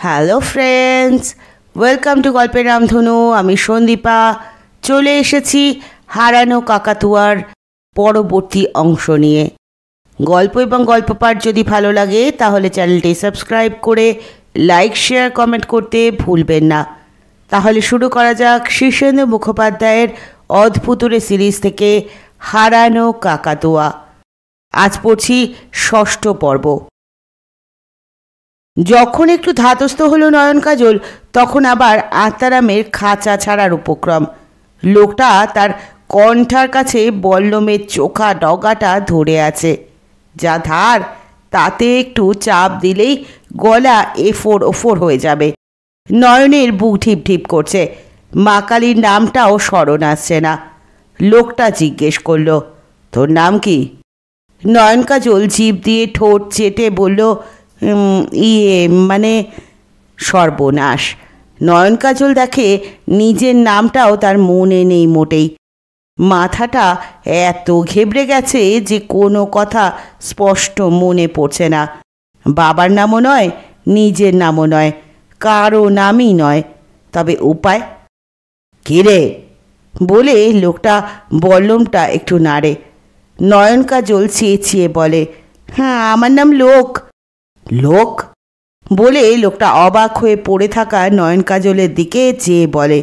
Hello friends, welcome to গল্পের রামধনু। আমি সন্দীপা চলে এসেছি হারানো কাকাতুয়ার পরবর্তী অংশ নিয়ে। গল্প এবং গল্প পাঠ যদি ভালো লাগে তাহলে চ্যানেলটি সাবস্ক্রাইব করে লাইক শেয়ার কমেন্ট করতে ভুলবেন না। তাহলে শুরু করা যাক শীর্ষেন্দু মুখোপাধ্যায়ের অদ্ভুতুরে সিরিজ থেকে হারানো কাকাতুয়া। আজ পড়ছি ষষ্ঠ পর্ব। যখন একটু ধাতস্থ হলো নয়ন কাজল, তখন আবার আত্মারামের খাঁচা ছাড়ার উপক্রম। লোকটা তার কণ্ঠার কাছে বল্লমের চোখা ডগাটা ধরে আছে, যা ধার তাতে একটু চাপ দিলেই গলা এফোর ওফোর হয়ে যাবে। নয়নের বুক ঢিপ ঢিপ করছে, মা কালীর নামটাও স্মরণ আসছে না। লোকটা জিজ্ঞেস করল, তোর নাম কি? নয়ন কাজল জিভ দিয়ে ঠোঁট চেটে বলল, মানে সর্বনাশ। নয়ন কাজল দেখে নিজের নামটাও তার মনে নেই মোটেই। মাথাটা এত ঘেবড়ে গেছে যে কোনো কথা স্পষ্ট মনে পড়ছে না। বাবার নামও নয়, নিজের নামও নয়, কারো নামই নয়। তবে উপায় কে রে বলে লোকটা বল্লমটা একটু নাড়ে। নয়ন কাজল চেঁচিয়ে বলে, হ্যাঁ, আমার নাম লোক। লোক বলে লোকটা অবাক হয়ে পড়ে থাকা নয়ন কাজলের দিকে চেয়ে বলে,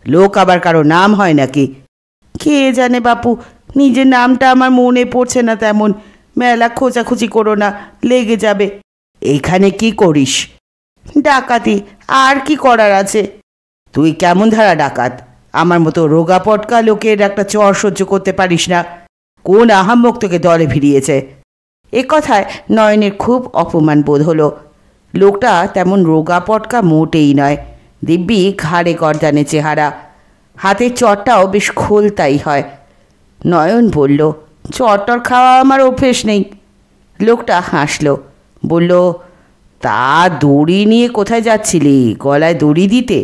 লোক আবার কারো নাম হয় নাকি? কে জানে বাপু, নিজের নামটা আমার মনে পড়ছে না তেমন। মেলা খোঁজাখুঁজি করো না, লেগে যাবে। এইখানে কি করিস? ডাকাতি, আর কি করার আছে? তুই কেমন ধারা ডাকাত? আমার মতো রোগা পটকা লোকের একটা চর সহ্য করতে পারিস না? কোন আহাম্মক তোকে দলে ভিড়িয়েছে? এ কথায় নয়নের খুব অপমান বোধ হলো। লোকটা তেমন রোগা পটকা মোটেই নয়, দিব্যি ঘাড়ে গর্দানে চেহারা, হাতের চটটাও বেশ খোলতাই হয়। নয়ন বলল, চটটর খাওয়া আমার অভ্যেস নেই। লোকটা হাসল, বলল, তা দড়ি নিয়ে কোথায় যাচ্ছিলি? গলায় দড়ি দিতে?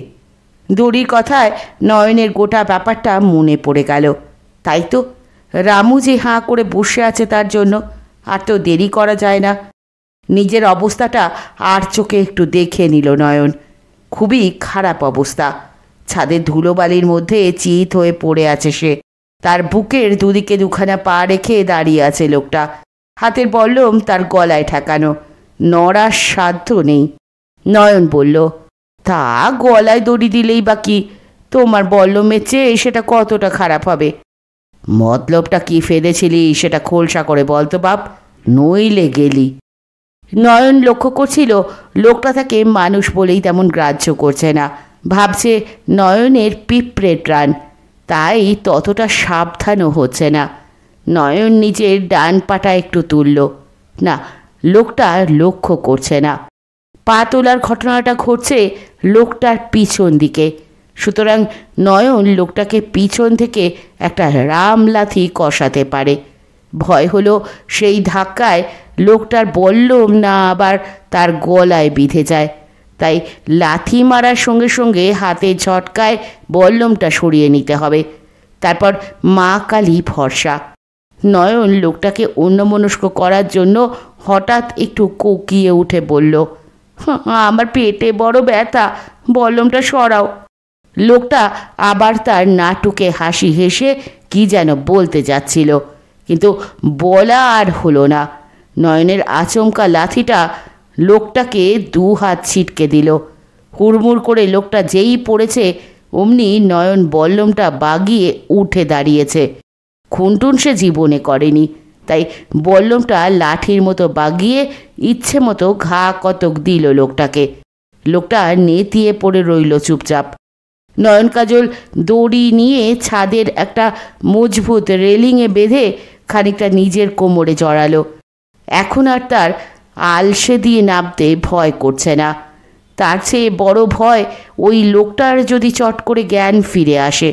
দড়ির কথায় নয়নের গোটা ব্যাপারটা মনে পড়ে গেল। তাই তো, রামু যে হাঁ করে বসে আছে তার জন্য। আর তো দেরি করা যায় না। নিজের অবস্থাটা আর চোখে একটু দেখে নিল নয়ন। খুবই খারাপ অবস্থা। ছাদের ধুলোবালির মধ্যে চিত হয়ে পড়ে আছে সে। তার বুকের দুদিকে দুখানা পা রেখে দাঁড়িয়ে আছে লোকটা। হাতের বল্লম তার গলায় ঠেকানো, নড়ার সাধ্য নেই। নয়ন বলল, তা গলায় দড়ি দিলেই বা কি? তোমার বল্লমের চেয়ে সেটা কতটা খারাপ হবে? মতলবটা কি ফেলেছিলি সেটা খোলসা করে বলতো বাপ, নইলে গেলি। নয়ন লক্ষ্য করছিল লোকটা তাকে মানুষ বলেই তেমন গ্রাহ্য করছে না। ভাবছে নয়নের পিঁপড়ের প্রাণ, তাই ততটা সাবধানও হচ্ছে না। নয়ন নিজের ডান পাটা একটু তুলল। না, লোকটা লক্ষ্য করছে না। পা তোলার ঘটনাটা ঘটছে লোকটার পিছন দিকে, সুতরাং নয়ন লোকটাকে পিছন থেকে একটা রাম লাথি কষাতে পারে। ভয় হলো সেই ধাক্কায় লোকটার বল্লম না আবার তার গলায় বিঁধে যায়। তাই লাথি মারার সঙ্গে সঙ্গে হাতে ঝটকায় বল্লমটা সরিয়ে নিতে হবে। তারপর মা কালী ভরসা। নয়ন লোকটাকে অন্যমনস্ক করার জন্য হঠাৎ একটু কোকিয়ে উঠে বলল, আমার পেটে বড় ব্যথা, বল্লমটা সরাও। লোকটা আবার তার নাটুকে হাসি হেসে কি যেন বলতে যাচ্ছিল, কিন্তু বলা আর হলো না। নয়নের আচমকা লাথিটা লোকটাকে দু হাত ছিটকে দিল। হুড়মুড় করে লোকটা যেই পড়েছে অমনি নয়ন বল্লমটা বাগিয়ে উঠে দাঁড়িয়েছে। খুনটুন সে জীবনে করেনি, তাই বল্লমটা লাঠির মতো বাগিয়ে ইচ্ছে মতো ঘা কতক দিল লোকটাকে। লোকটা নেতিয়ে পড়ে রইল চুপচাপ। নয়ন কাজল দড়ি নিয়ে ছাদের একটা মজবুত রেলিংয়ে বেঁধে খানিকটা নিজের কোমরে জড়ালো। এখন আর তার আলসে দিয়ে নামতে ভয় করছে না। তার চেয়ে বড় ভয় ওই লোকটার যদি চট করে জ্ঞান ফিরে আসে।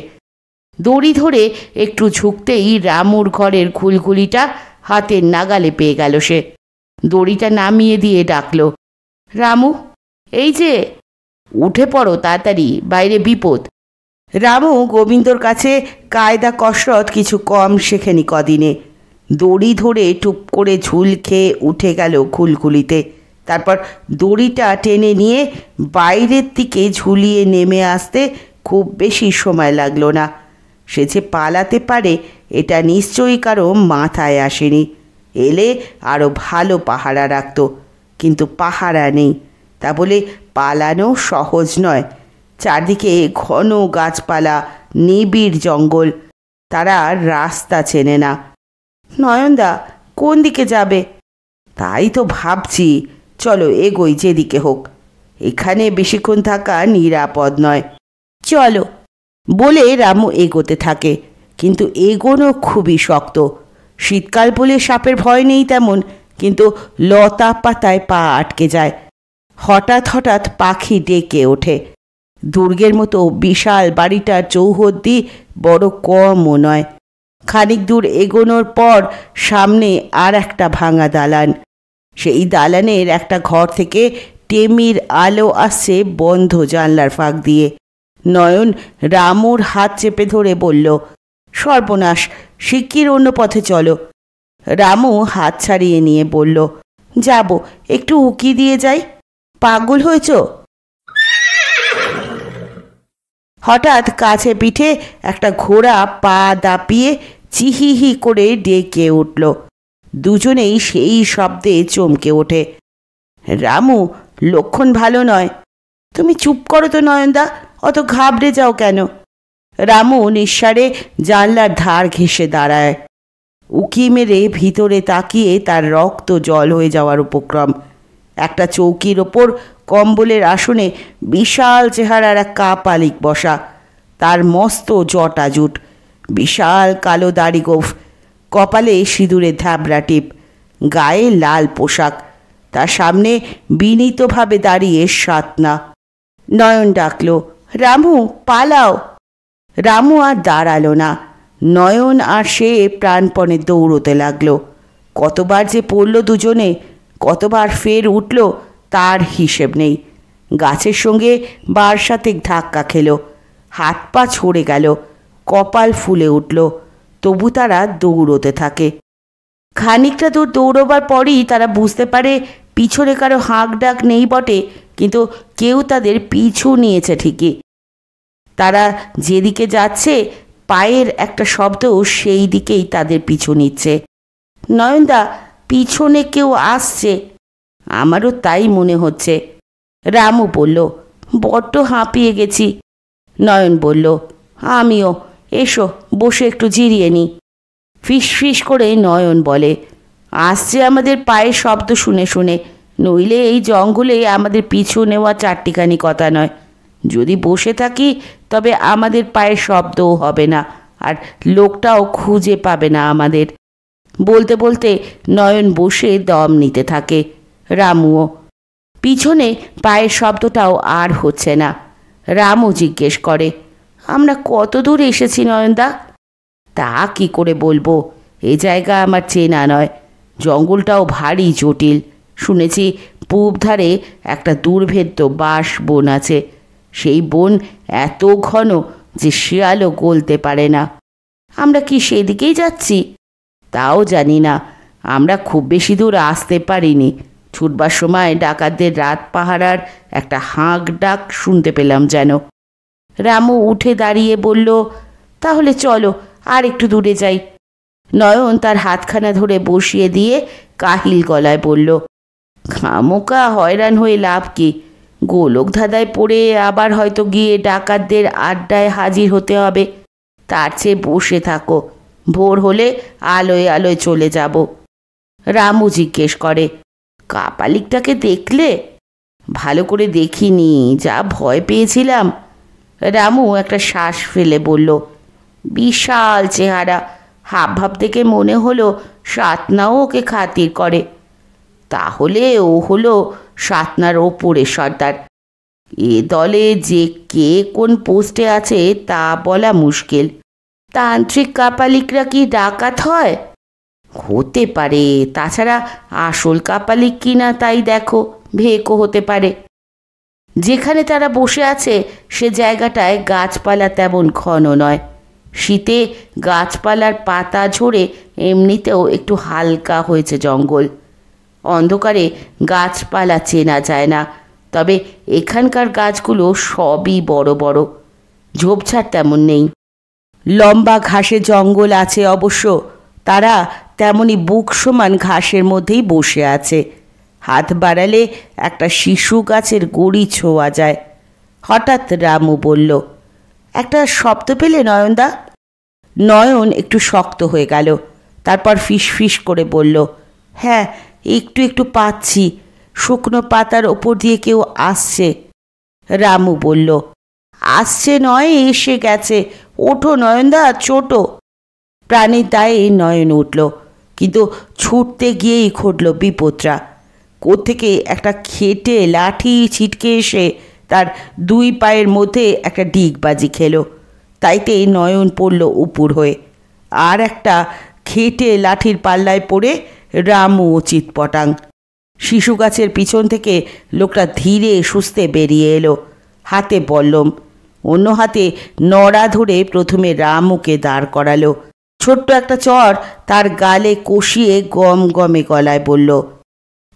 দড়ি ধরে একটু ঝুঁকতেই রামুর ঘরের ঘুলঘুলিটা হাতের নাগালে পেয়ে গেল সে। দড়িটা নামিয়ে দিয়ে ডাকল, রামু, এই যে, উঠে পড়ো তাড়াতাড়ি, বাইরে বিপদ। রামু গোবিন্দর কাছে কায়দা কসরত কিছু কম শেখেনি কদিনে। দড়ি ধরে টুপ করে ঝুল খেয়ে উঠে গেল ঘুলঘুলিতে। তারপর দড়িটা টেনে নিয়ে বাইরের দিকে ঝুলিয়ে নেমে আসতে খুব বেশি সময় লাগলো না। সে যে পালাতে পারে এটা নিশ্চয়ই কারো মাথায় আসেনি। এলে আরও ভালো পাহারা রাখত, কিন্তু পাহারা নেই, তা বলে পালানো সহজ নয়। চারদিকে ঘন গাছপালা, নিবিড় জঙ্গল, তারা রাস্তা চেনে না। নয়নদা, কোন দিকে যাবে? তাই তো ভাবছি, চলো এগোই যেদিকে হোক, এখানে বেশিক্ষণ থাকা নিরাপদ নয়। চলো বলে রামু এগোতে থাকে, কিন্তু এগোনো খুবই শক্ত। শীতকাল বলে সাপের ভয় নেই তেমন, কিন্তু লতা পাতায় পা আটকে যায়। হঠাৎ হঠাৎ পাখি ডেকে ওঠে। দুর্গের মতো বিশাল বাড়িটার চৌহদ্দি বড় কমও নয়। খানিক দূর এগোনোর পর সামনে আর একটা ভাঙা দালান। সেই দালানের একটা ঘর থেকে টেমির আলো আসছে বন্ধ জানলার ফাঁক দিয়ে। নয়ন রামুর হাত চেপে ধরে বলল, সর্বনাশ, শিগগির অন্য পথে চলো। রামু হাত ছাড়িয়ে নিয়ে বলল, যাব, একটু উকি দিয়ে যাই। পাগল হয়েছ? হঠাৎ কাছে পিঠে একটা ঘোড়া পা দাপিয়ে চিহিহি করে ডেকে উঠল। দুজনেই সেই শব্দে চমকে ওঠে। রামু, লক্ষণ ভালো নয়। তুমি চুপ করো তো নয়নদা, অত ঘাবড়ে যাও কেন? রামু নিঃসারে জানলার ধার ঘেঁষে দাঁড়ায়। উকি মেরে ভিতরে তাকিয়ে তার রক্ত জল হয়ে যাওয়ার উপক্রম। একটা চৌকির ওপর কম্বলের আসনে বিশাল চেহারার এক কাপালিক বসা। তার মস্ত জটা জুট, বিশাল কালো দাড়ি গোঁফ, কপালে সিঁদুরের ধাবড়া টিপ, গায়ে লাল পোশাক। তার সামনে বিনীতভাবে দাঁড়িয়ে সাতনা। নয়ন ডাকল, রামু, পালাও। রামু আর দাঁড়ালো না। নয়ন আর সে প্রাণপণে দৌড়তে লাগলো। কতবার যে পড়ল দুজনে, কতবার ফের উঠল, তার হিসেব নেই। গাছের সঙ্গে বারসাতেক ধাক্কা খেল, হাত পা ছড়ে গেল, কপাল ফুলে উঠল, তবু তারা দৌড়তে থাকে। খানিকটা দূর দৌড়বার পরই তারা বুঝতে পারে পিছনে কারো হাঁক ডাক নেই বটে, কিন্তু কেউ তাদের পিছু নিয়েছে ঠিকই। তারা যেদিকে যাচ্ছে পায়ের একটা শব্দ সেই দিকেই তাদের পিছু নিচ্ছে। নয়নদা, পিছনে কেউ আসছে। আমারও তাই মনে হচ্ছে। রামু বলল, বড্ড হাঁপিয়ে গেছি। নয়ন বলল, আমিও। এসো, বসে একটু জিরিয়ে নি। ফিস ফিস করে নয়ন বলে, আসছে আমাদের পায়ের শব্দ শুনে শুনে, নইলে এই জঙ্গলে আমাদের পিছু নেওয়া চারটিখানি কথা নয়। যদি বসে থাকি তবে আমাদের পায়ের শব্দও হবে না, আর লোকটাও খুঁজে পাবে না আমাদের। বলতে বলতে নয়ন বসে দম নিতে থাকে। রামুও। পিছনে পায়ের শব্দটাও আর হচ্ছে না। রামু জিজ্ঞেস করে, আমরা কত দূর এসেছি নয়নদা? তা কি করে বলবো, এ জায়গা আমার চেনা নয়। জঙ্গলটাও ভারী জটিল। শুনেছি পূব ধারে একটা দুর্ভেদ্য বাঁশ বন আছে। সেই বন এত ঘন যে শিয়ালও গলতে পারে না। আমরা কি সেদিকেই যাচ্ছি? তাও জানি না। আমরা খুব বেশি দূর আসতে পারিনি। ছুটবার সময় ডাকাতদের রাত পাহারার একটা হাঁক ডাক শুনতে পেলাম যেন। রামু উঠে দাঁড়িয়ে বলল, তাহলে চলো আর একটু দূরে যাই। নয়ন তার হাতখানা ধরে বসিয়ে দিয়ে কাহিল গলায় বলল, খামোকা হয়রান হয়ে লাভ কি? গোলক ধাঁধায় পড়ে আবার হয়তো গিয়ে ডাকাতদের আড্ডায় হাজির হতে হবে। তার চেয়ে বসে থাকো, ভোর হলে আলোয় আলোয় চলে যাব। রামু জিজ্ঞেস করে, কাপালিকটাকে দেখলে? ভালো করে দেখিনি, যা ভয় পেয়েছিলাম। রামু একটা শ্বাস ফেলে বলল, বিশাল চেহারা, হাবভাব দেখে মনে হলো সাতনাও ওকে খাতির করে। তাহলে ও হলো সাতনার ওপরে সর্দার। এ দলে যে কে কোন পোস্টে আছে তা বলা মুশকিল। তান্ত্রিক কাপালিকরা কি ডাকাত হয়? হতে পারে, তাছাড়া আসল কাপালিক কিনা তাই দেখো, ভেকও হতে পারে। যেখানে তারা বসে আছে সে জায়গাটায় গাছপালা তেমন ঘন নয়। শীতে গাছপালার পাতা ঝরে এমনিতেও একটু হালকা হয়েছে জঙ্গল। অন্ধকারে গাছপালা চেনা যায় না, তবে এখানকার গাছগুলো সবই বড় বড়, ঝোপঝাড় তেমন নেই। লম্বা ঘাসে জঙ্গল আছে অবশ্য, তারা তেমনি বুক সমান ঘাসের মধ্যেই বসে আছে। হাত বাড়ালে একটা শিশু গাছের গুঁড়ি ছোঁয়া যায়। হঠাৎ রামু বলল, একটা শব্দ পেলে নয়নদা? নয়ন একটু শক্ত হয়ে গেল, তারপর ফিস ফিস করে বলল, হ্যাঁ একটু একটু পাচ্ছি, শুকনো পাতার ওপর দিয়ে কেউ আসছে। রামু বলল, আসছে নয়, এসে গেছে, ওঠো নয়নদা, ছোট। প্রাণীর দায়ে নয়ন উঠল, কিন্তু ছুটতে গিয়েই ঘটল বিপদটা। কোত্থেকে একটা খেটে লাঠি ছিটকে এসে তার দুই পায়ের মধ্যে একটা ডিগবাজি খেলো। তাইতে নয়ন পড়ল উপুর হয়ে, আর একটা খেটে লাঠির পাল্লায় পড়ে রামু চিৎপটাং। শিশু গাছের পিছন থেকে লোকটা ধীরে সুস্থে বেরিয়ে এলো, হাতে বল্লম, অন্য হাতে নড়া ধরে প্রথমে রামুকে দাঁড় করালো। ছোট্ট একটা চর তার গালে কষিয়ে গম গমে গলায় বলল,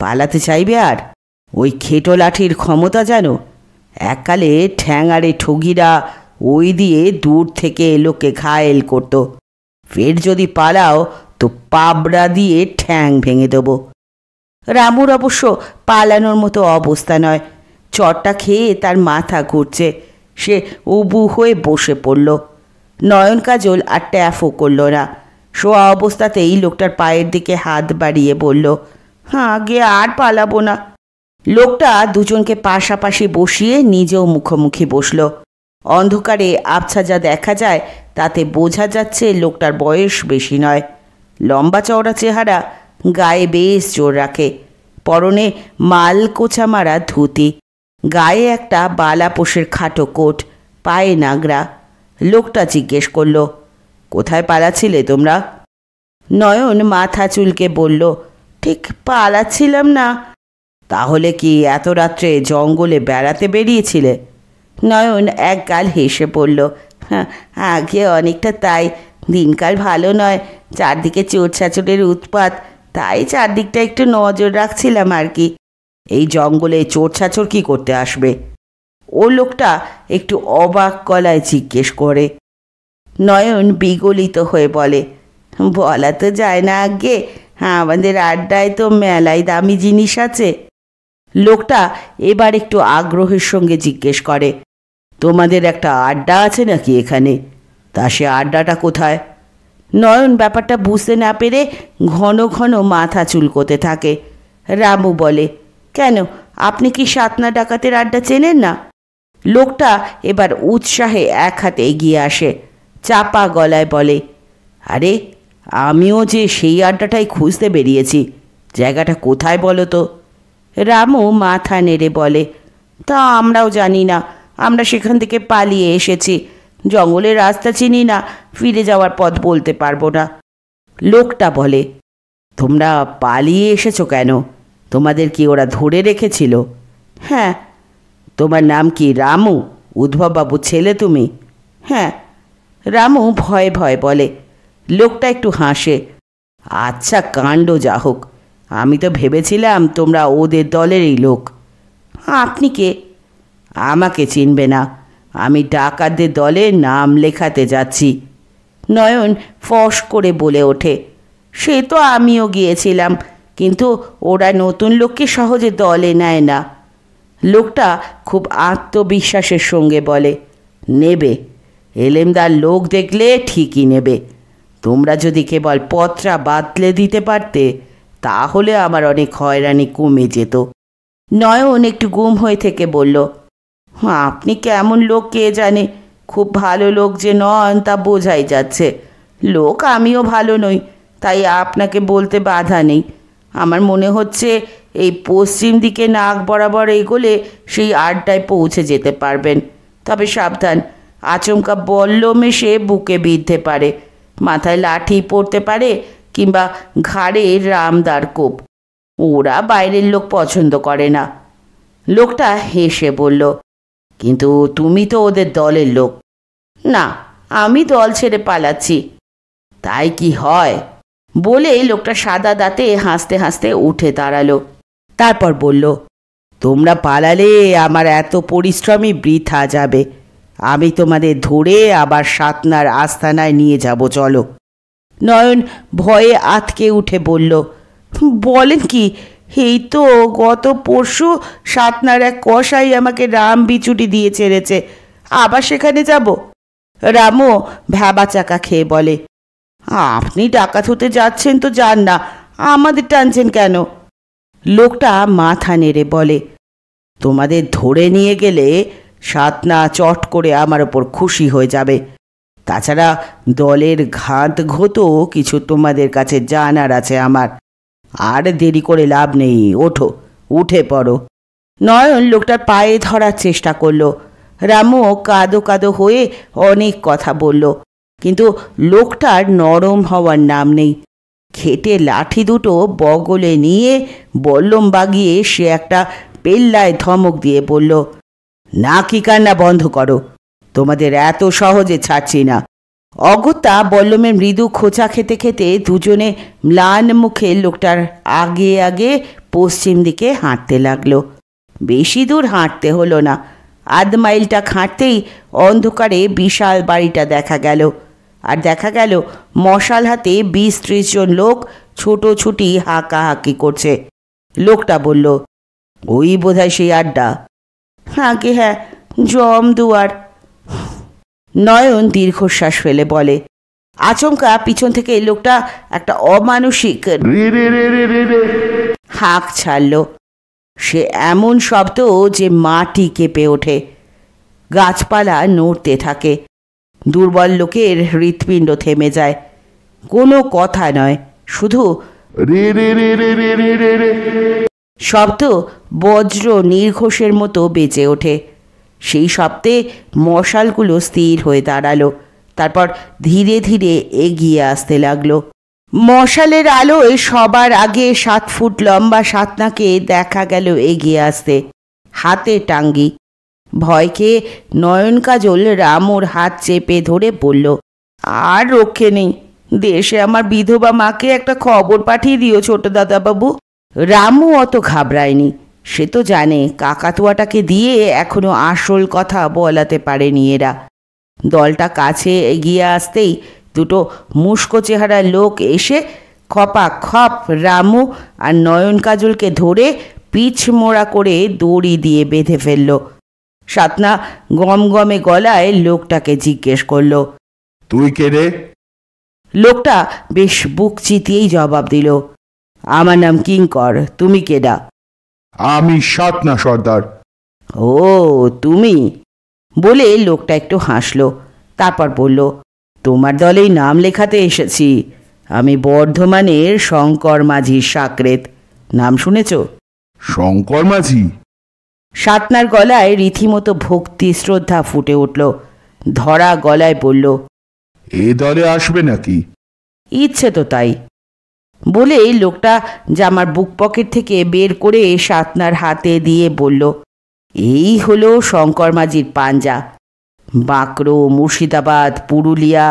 পালাতে চাইবে আর? ওই খেটো লাঠির ক্ষমতা জানো? এককালে ঠ্যাঙাড়ে ঠগিরা ওই দিয়ে দূর থেকে লোকে ঘায়েল করত। ফের যদি পালাও তো পাবড়া দিয়ে ঠ্যাং ভেঙে দেবো। রামুর অবশ্য পালানোর মতো অবস্থা নয়। চটটা খেয়ে তার মাথা ঘুরছে, সে উবু হয়ে বসে পড়ল। নয়ন কাজল আর ট্যাফও করল না। শোয়া অবস্থাতেই লোকটার পায়ের দিকে হাত বাড়িয়ে বলল, হ্যাঁ আগে আর পালাবো না। লোকটা দুজনকে পাশাপাশি বসিয়ে নিজেও মুখোমুখি বসল। অন্ধকারে আবছা যা দেখা যায় তাতে বোঝা যাচ্ছে লোকটার বয়স বেশি নয়। লম্বা চওড়া চেহারা, গায়ে বেশ জোর রাখে, পরনে মাল কোচা মারা ধুতি, গায়ে একটা বালাপোষের খাটো কোট, পায়ে নাগরা। লোকটা জিজ্ঞেস করল, কোথায় পালাছিলে তোমরা? নয়ন মাথা চুলকে বলল, ঠিক পালাচ্ছিলাম না। তাহলে কি এত রাত্রে জঙ্গলে বেড়াতে বেরিয়েছিলে? নয়ন এক গাল হেসে বলল, হ্যাঁ আগে অনেকটা তাই। দিনকাল ভালো নয়, চারদিকে চোর ছাচরের উৎপাত, তাই চারদিকটা একটু নজর রাখছিলাম আর কি। এই জঙ্গলে চোর ছাচর কী করতে আসবে? ও লোকটা একটু অবাক গলায় জিজ্ঞেস করে। নয়ন বিগলিত হয়ে বলে, বলা তো যায় না আগে, আমাদের আড্ডায় তো মেলাই দামি জিনিস আছে। লোকটা এবার একটু আগ্রহের সঙ্গে জিজ্ঞেস করে, তোমাদের একটা আড্ডা আছে নাকি এখানে? তা সে আড্ডাটা কোথায়? নয়ন ব্যাপারটা বুঝতে না পেরে ঘন ঘন মাথা চুলকোতে থাকে। রামু বলে, কেন, আপনি কি সাতনা ডাকাতের আড্ডা চেনেন না? লোকটা এবার উৎসাহে এক হাতে এগিয়ে আসে, চাপা গলায় বলে, আরে আমিও যে সেই আড্ডাটাই খুঁজতে বেরিয়েছি, জায়গাটা কোথায় বলো তো? রামু মাথা নেড়ে বলে, তা আমরাও জানি না, আমরা সেখান থেকে পালিয়ে এসেছি। জঙ্গলের রাস্তা চিনি না, ফিরে যাওয়ার পথ বলতে পারবো না। লোকটা বলে, তোমরা পালিয়ে এসেছো কেন? তোমাদের কি ওরা ধরে রেখেছিল? হ্যাঁ। তোমার নাম কি? রামু? উদ্ভববাবুর ছেলে তুমি? হ্যাঁ। রামু ভয়ে ভয়ে বলে। লোকটা একটু হাসে, আচ্ছা কাণ্ড যা হোক, আমি তো ভেবেছিলাম তোমরা ওদের দলেরই লোক। আপনি কে? আমাকে চিনবে না, আমি ডাকাতদের দলে নাম লেখাতে যাচ্ছি। নয়ন ফস করে বলে ওঠে, সে তো আমিও গিয়েছিলাম, কিন্তু ওরা নতুন লোককে সহজে দলে নেয় না। লোকটা খুব আত্মবিশ্বাসের সঙ্গে বলে, নেবে, এলেমদার লোক দেখলে ঠিকই নেবে। তোমরা যদি কেবল পত্রা বাতলে দিতে পারতে তাহলে আমার অনেক হয়রানি কমে যেত। নয়ন একটু গুম হয়ে থেকে বলল, আপনি কেমন লোক কে জানে, খুব ভালো লোক যে নন তা বোঝাই যাচ্ছে। লোক আমিও ভালো নই, তাই আপনাকে বলতে বাধা নেই। আমার মনে হচ্ছে এই পশ্চিম দিকে নাক বরাবর এগোলে সেই আড্ডায় পৌঁছে যেতে পারবেন। তবে সাবধান, আচমকা বল্লম এসে বুকে বিঁধতে পারে, মাথায় লাঠি পড়তে পারে, কিংবা ঘাড়ে রামদার কোপ। ওরা বাইরের লোক পছন্দ করে না। লোকটা হেসে বলল, কিন্তু তুমি তো ওদের দলের লোক। না, আমি দল ছেড়ে পালাচ্ছি। তাই কি হয়? বলে লোকটা সাদা দাঁতে হাসতে হাসতে উঠে দাঁড়ালো। তারপর বলল, তোমরা পালালে আমার এত পরিশ্রমই বৃথা যাবে। আমি তোমাদের ধরে আবার সাতনার আস্তানায় নিয়ে যাব, চলো। নয়ন ভয়ে আতকে উঠে বলল, বলেন কি? এই তো গত পরশু সাতনার এক কসাই আমাকে রাম বিচুটি দিয়ে ছেড়েছে, আবার সেখানে যাব? রামও ভ্যাবা চাকা খেয়ে বলে, আপনি ডাকাত হতে যাচ্ছেন তো যান না, আমাদের টানছেন কেন? লোকটা মাথা নেড়ে বলে, তোমাদের ধরে নিয়ে গেলে সাতনা চট করে আমার ওপর খুশি হয়ে যাবে। তাছাড়া দলের ঘাত ঘোতো কিছু তোমাদের কাছে জানার আছে আমার। আর দেরি করে লাভ নেই, ওঠো, উঠে পড়ো। নয়ন লোকটার পায়ে ধরার চেষ্টা করলো। রামু কাদো কাদো হয়ে অনেক কথা বলল, কিন্তু লোকটার নরম হওয়ার নাম নেই। খেটে লাঠি দুটো বগলে নিয়ে বল্লম বাগিয়ে সে একটা পেল্লায় ধমক দিয়ে বলল, নাকি কান্না বন্ধ করো, তোমাদের এত সহজে ছাড়ছি না। অগত্যা বল্লমের মৃদু খোঁচা খেতে খেতে দুজনে ম্লান মুখে লোকটার আগে আগে পশ্চিম দিকে হাঁটতে লাগলো। বেশি দূর হাঁটতে হলো না, আধ মাইলটা হাঁটতেই অন্ধকারে বিশাল বাড়িটা দেখা গেল। আর দেখা গেল মশাল হাতে 20-30 জন লোক ছোটোছুটি হাঁকাহাঁকি করছে। লোকটা বলল, ওই বোধহয় সেই আড্ডা। আগে হ্যাঁ, জমদুয়ার। নয়ন দীর্ঘশ্বাস ফেলে বলে। আচমকা পিছন থেকে লোকটা একটা অমানসিক হাঁক ছাড়ল। সে এমন শব্দ যে মাটি কেঁপে ওঠে, গাছপালা নড়তে থাকে, দুর্বল লোকের হৃৎপিণ্ড থেমে যায়। কোনো কথা নয়, শুধু শব্দ বজ্র নির্ঘোষের মতো বেজে ওঠে। সেই শব্দে মশালগুলো স্থির হয়ে দাঁড়ালো, তারপর ধীরে ধীরে এগিয়ে আসতে লাগলো। মশালের আলোয় সবার আগে 7 ফুট লম্বা সাতনাকে দেখা গেল এগিয়ে আসতে, হাতে টাঙ্গি। ভয়কে নয়ন কাজল রামুর হাত চেপে ধরে বলল, আর রক্ষে নেই, দেশে আমার বিধবা মাকে একটা খবর পাঠিয়ে দিও ছোট দাদাবাবু। রামু অত ঘাবড়ায়নি, সে তো জানে কাকাতুয়াটাকে দিয়ে এখনো আসল কথা বলাতে পারেনি এরা। দলটা কাছে এগিয়ে আসতেই দুটো মুস্কো চেহারার লোক এসে খপাখপ রামু আর নয়ন কাজলকে ধরে পিছ মোড়া করে দড়ি দিয়ে বেঁধে ফেলল। সাতনা গমগমে গলায় লোকটাকে জিজ্ঞেস করল, তুই কে রে? লোকটা বেশ বুক চিতিয়েই জবাব দিল, আমার নাম কিঙ্কর, তুমি কেডা? আমি সাতনা সর্দার। ও তুমি, বলে লোকটা একটু হাসলো। তারপর বলল, তোমার দলেই নাম লেখাতে এসেছি। আমি বর্ধমানের শঙ্কর মাঝির সাকরেত, নাম শুনেছ? শঙ্কর মাঝি? সাতনার গলায় রীতিমতো ভক্তি শ্রদ্ধা ফুটে উঠল। ধরা গলায় বলল, এ দলে আসবে নাকি? ইচ্ছে তো তাই। বলে লোকটা জামার বুক পকেট থেকে বের করে সাতনার হাতে দিয়ে বলল, এই হলো শঙ্কর মাঝির পাঞ্জা। বাঁকড়ো, মুর্শিদাবাদ, পুরুলিয়া,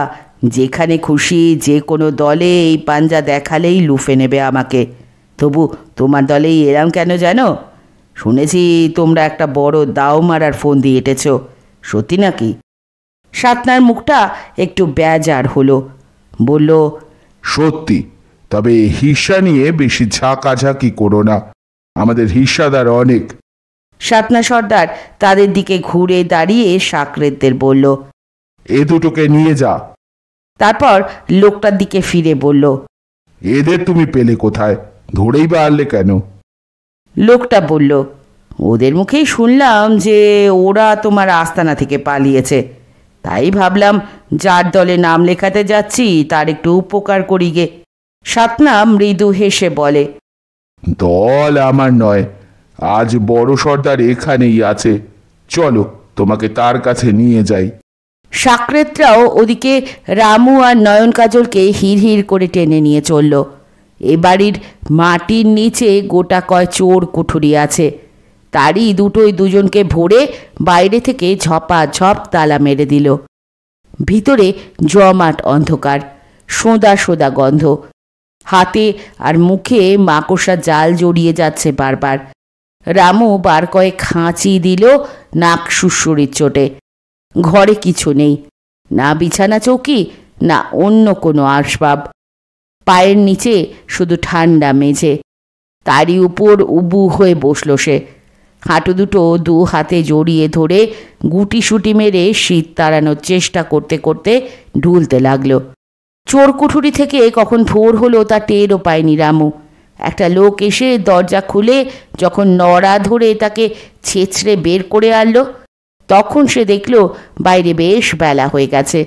যেখানে খুশি যে কোনো দলে এই পাঞ্জা দেখালেই লুফে নেবে আমাকে। তবু তোমার দলেই এরাম কেন জানো? শুনেছি তোমরা একটা বড় দাও মারার ফোন দিয়ে এঁটেছ, সত্যি নাকি? সাতনার মুখটা একটু বেজার হলো, বলল, সত্যি, তবে হিস্সা নিয়ে বেশি ঝাঁকাঝাঁকি করো না, আমাদের হিস্সাদার অনেক। সাতনা সর্দার তাদের দিকে ঘুরে দাঁড়িয়ে সাকরেতদের বলল, এ দুটোকে নিয়ে যা। তারপর লোকটার দিকে ফিরে বলল, এদের তুমি পেলে কোথায়? ধরেই বা আনলে কেন? লোকটা বলল, ওদের মুখেই শুনলাম যে ওরা তোমার আস্তানা থেকে পালিয়েছে, তাই ভাবলাম যার দলে নাম লেখাতে যাচ্ছি তার একটু উপকার করি গে। সাতনা মৃদু হেসে বলে, দল আমার নয়, আজ বড় সর্দার এখানেই আছে, চলো তোমাকে তার কাছে নিয়ে যাই। সাকরেতরাও ওদিকে রামু আর নয়ন কাজলকে হিড় করে টেনে নিয়ে চলল। এ বাড়ির মাটির নিচে গোটা কয় চোর কুঠুরি আছে, তারই দুটোই দুজনকে ভরে বাইরে থেকে ঝপাঝপ তালা মেরে দিল। ভিতরে জমাট অন্ধকার, সোঁদা সোঁদা গন্ধ। হাতে আর মুখে মাকড়সার জাল জড়িয়ে যাচ্ছে বারবার। রামু বার কয়েক খাঁচি দিল নাক সুরসুরির চোটে। ঘরে কিছু নেই, না বিছানা চৌকি, না অন্য কোনো আসবাব। পায়ের নিচে শুধু ঠান্ডা মেঝে, তারই উপর উবু হয়ে বসল সে। হাঁটু দুটো দু হাতে জড়িয়ে ধরে গুটিসুটি মেরে শীত তাড়ানোর চেষ্টা করতে করতে ঢুলতে লাগলো। চোরকুঠুরি থেকে কখন ভোর হলো তা টেরও পায়নি রামু। একটা লোক এসে দরজা খুলে যখন নড়া ধরে তাকে ছেঁচড়ে বের করে আনলো, তখন সে দেখল বাইরে বেশ বেলা হয়ে গেছে।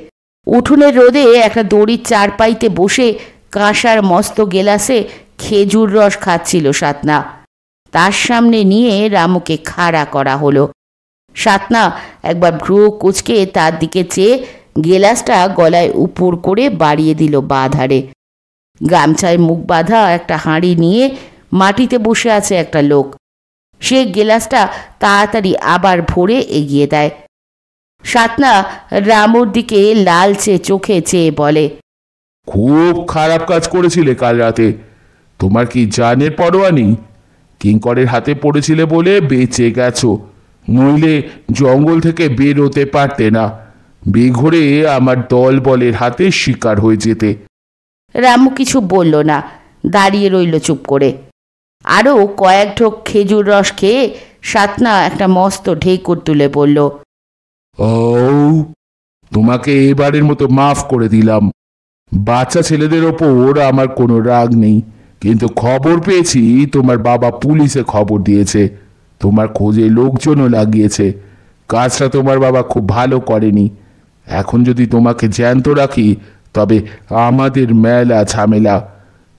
উঠোনের রোদে একটা দড়ির চারপাইতে বসে কাঁসার মস্ত গেলাসে খেজুর রস খাচ্ছিল সাতনা। তার সামনে নিয়ে রামুকে খাড়া করা হলো। সাতনা একবার ভ্রু কুঁচকে তার দিকে চেয়ে গেলাসটা গলায় উপর করে বাড়িয়ে দিল বাঁ ধারে। গামছায় মুখ বাঁধা একটা হাঁড়ি নিয়ে মাটিতে বসে আছে একটা লোক। সে গেলাসটা তাড়াতাড়ি আবার ভরে এগিয়ে দেয়। সাতনা রামুর দিকে লালচে চোখে চেয়ে বলে, খুব খারাপ কাজ করেছিলে কাল রাতে। তোমার কি জানের পরোয়া নেই? কিঙ্করের হাতে পড়েছিলে বলে বেঁচে গেছো, নইলে জঙ্গল থেকে বেরোতে পারতে না। বেঘরে আমার দল বলের হাতে শিকার হয়ে যেতে। রামু কিছু বলল না, দাঁড়িয়ে রইল চুপ করে। আরও কয়েক ঢোক খেজুর রস খেয়ে সাতনা একটা মস্ত ঢেকুর তুলে বলল, ও, তোমাকে এবারের মতো মাফ করে দিলাম। বাচ্চা ছেলেদের ওপর আমার কোনো রাগ নেই, কিন্তু খবর পেয়েছি তোমার বাবা পুলিশে খবর দিয়েছে, তোমার খোঁজে লোকজনও লাগিয়েছে। কাজটা তোমার বাবা খুব ভালো করেনি। এখন যদি তোমাকে জ্যান্ত রাখি তবে আমাদের মেলা ঝামেলা।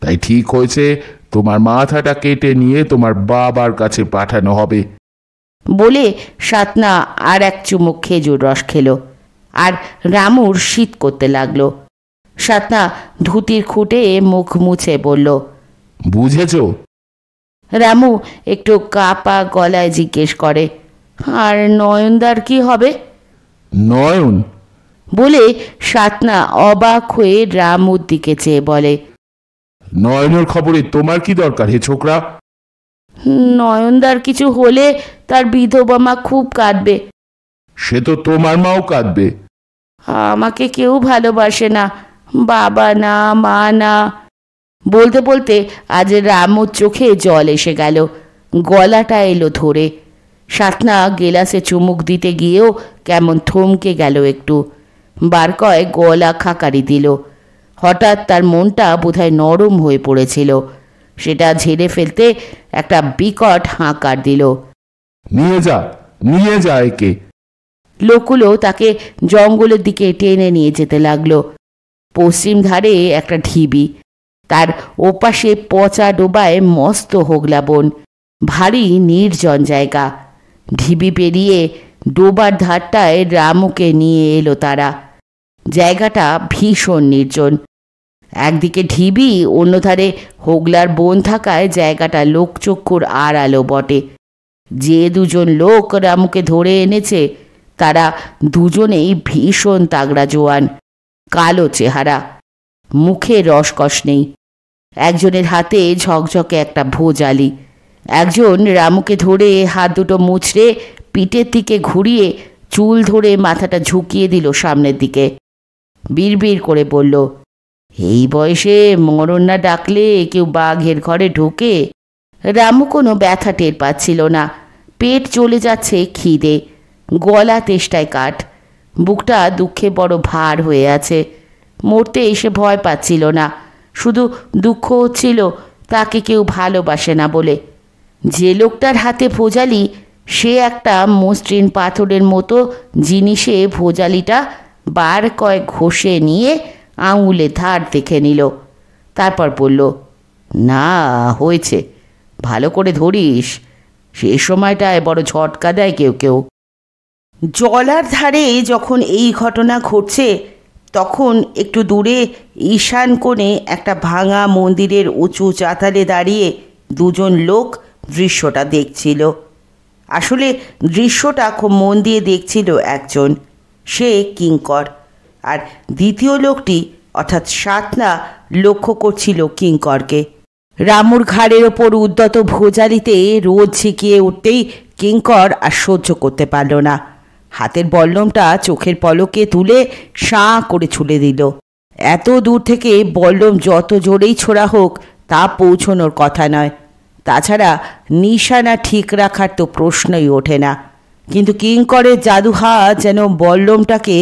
তাই ঠিক হয়েছে তোমার মাথাটা কেটে নিয়ে তোমার বাবার কাছে পাঠানো হবে। বলে সাতনা আর এক চুমুক খেজুর রস খেল। আর রামুর শীত করতে লাগলো। সাতনা ধুতির খুঁটে মুখ মুছে বলল, বুঝেছ? রামু একটু কাপা গলায় জিজ্ঞেস করে, আর নয়নদার কি হবে? নয়ন? বলে সাতনা অবাক হয়ে রামুর দিকে চেয়ে বলে, নয়নের খবরে তোমার কি দরকার হে ছোকরা? নয়নদার কিছু হলে তার বিধবা মা খুব কাঁদবে। সে তো তোমার মাও কাঁদবে। আমাকে কেউ ভালোবাসে না, বাবা না, মা না। বলতে বলতে আজ রামুর চোখে জল এসে গেল, গলাটা এলো ধরে। সাতনা গেলাসে চুমুক দিতে গিয়েও কেমন থমকে গেল একটু। বার কয়েক গলা খাকারি দিল। হঠাৎ তার মনটা বোধহয় নরম হয়ে পড়েছিল। সেটা ঝেড়ে ফেলতে একটা বিকট হাঁকার দিল, নিয়ে যা, নিয়ে যা একে। লোকগুলো তাকে জঙ্গলের দিকে টেনে নিয়ে যেতে লাগলো। পশ্চিম ধারে একটা ঢিবি, তার ওপাশে পচা ডোবায় মস্ত হোগলা বন, ভারী নির্জন জায়গা। ঢিবি পেরিয়ে ডোবার ধারটায় রামুকে নিয়ে এলো তারা। জায়গাটা ভীষণ নির্জন। একদিকে ঢিবি, অন্যধারে হোগলার বন থাকায় জায়গাটা লোকচক্ষুর আড়ালো বটে। যে দুজন লোক রামুকে ধরে এনেছে তারা দুজনেই ভীষণ তাগড়া জোয়ান, কালো চেহারা, মুখে রসকস নেই। একজনের হাতে ঝকঝকে একটা ভোজালি। একজন রামুকে ধরে হাত দুটো মুচড়ে পিঠের দিকে ঘুরিয়ে চুল ধরে মাথাটা ঝুঁকিয়ে দিল সামনের দিকে। বিড়বিড় করে বলল, এই বয়সে মরণ না ডাকলে কেউ বাঘের ঘরে ঢোকে? রামু কোনো ব্যথা টের পাচ্ছিল না। পেট চলে যাচ্ছে খিদে, গলা তেষ্টায় কাঠ, বুকটা দুঃখে বড় ভার হয়ে আছে। মরতে এসে ভয় পাচ্ছিল না, শুধু দুঃখ হচ্ছিল তাকে কেউ ভালোবাসে না বলে। যে লোকটার হাতে ভোজালি সে একটা মসৃণ পাথরের মতো জিনিসে ভোজালিটা বার কয়েক ঘষে নিয়ে আঙুলে ধার দেখে নিল। তারপর বলল, না হয়েছে, ভালো করে ধরিস, সে সময়টায় বড় ঝটকা দেয় কেউ কেউ। জলার ধারে যখন এই ঘটনা ঘটছে তখন একটু দূরে ঈশান কোণে একটা ভাঙা মন্দিরের উঁচু চাতালে দাঁড়িয়ে দুজন লোক দৃশ্যটা দেখছিল। আসলে দৃশ্যটা খুব মন দিয়ে দেখছিল একজন, সে কিঙ্কর, আর দ্বিতীয় লোকটি অর্থাৎ সাতনা লক্ষ্য করছিল কিঙ্করকে। রামুর ঘাড়ের ওপর উদ্যত ভোজালিতে রোদ ঝিকিয়ে উঠতেই কিঙ্কর আর সহ্য করতে পারল না। হাতের বল্লমটা চোখের পলকে তুলে সাঁ করে ছুলে দিল। এত দূর থেকে বল্লম যত জোরেই ছোড়া হোক তা পৌঁছনোর কথা নয়। তাছাড়া নিশানা ঠিক রাখার তো প্রশ্নই ওঠে না। কিন্তু কিঙ্করের জাদু হাত যেন বল্লমটাকে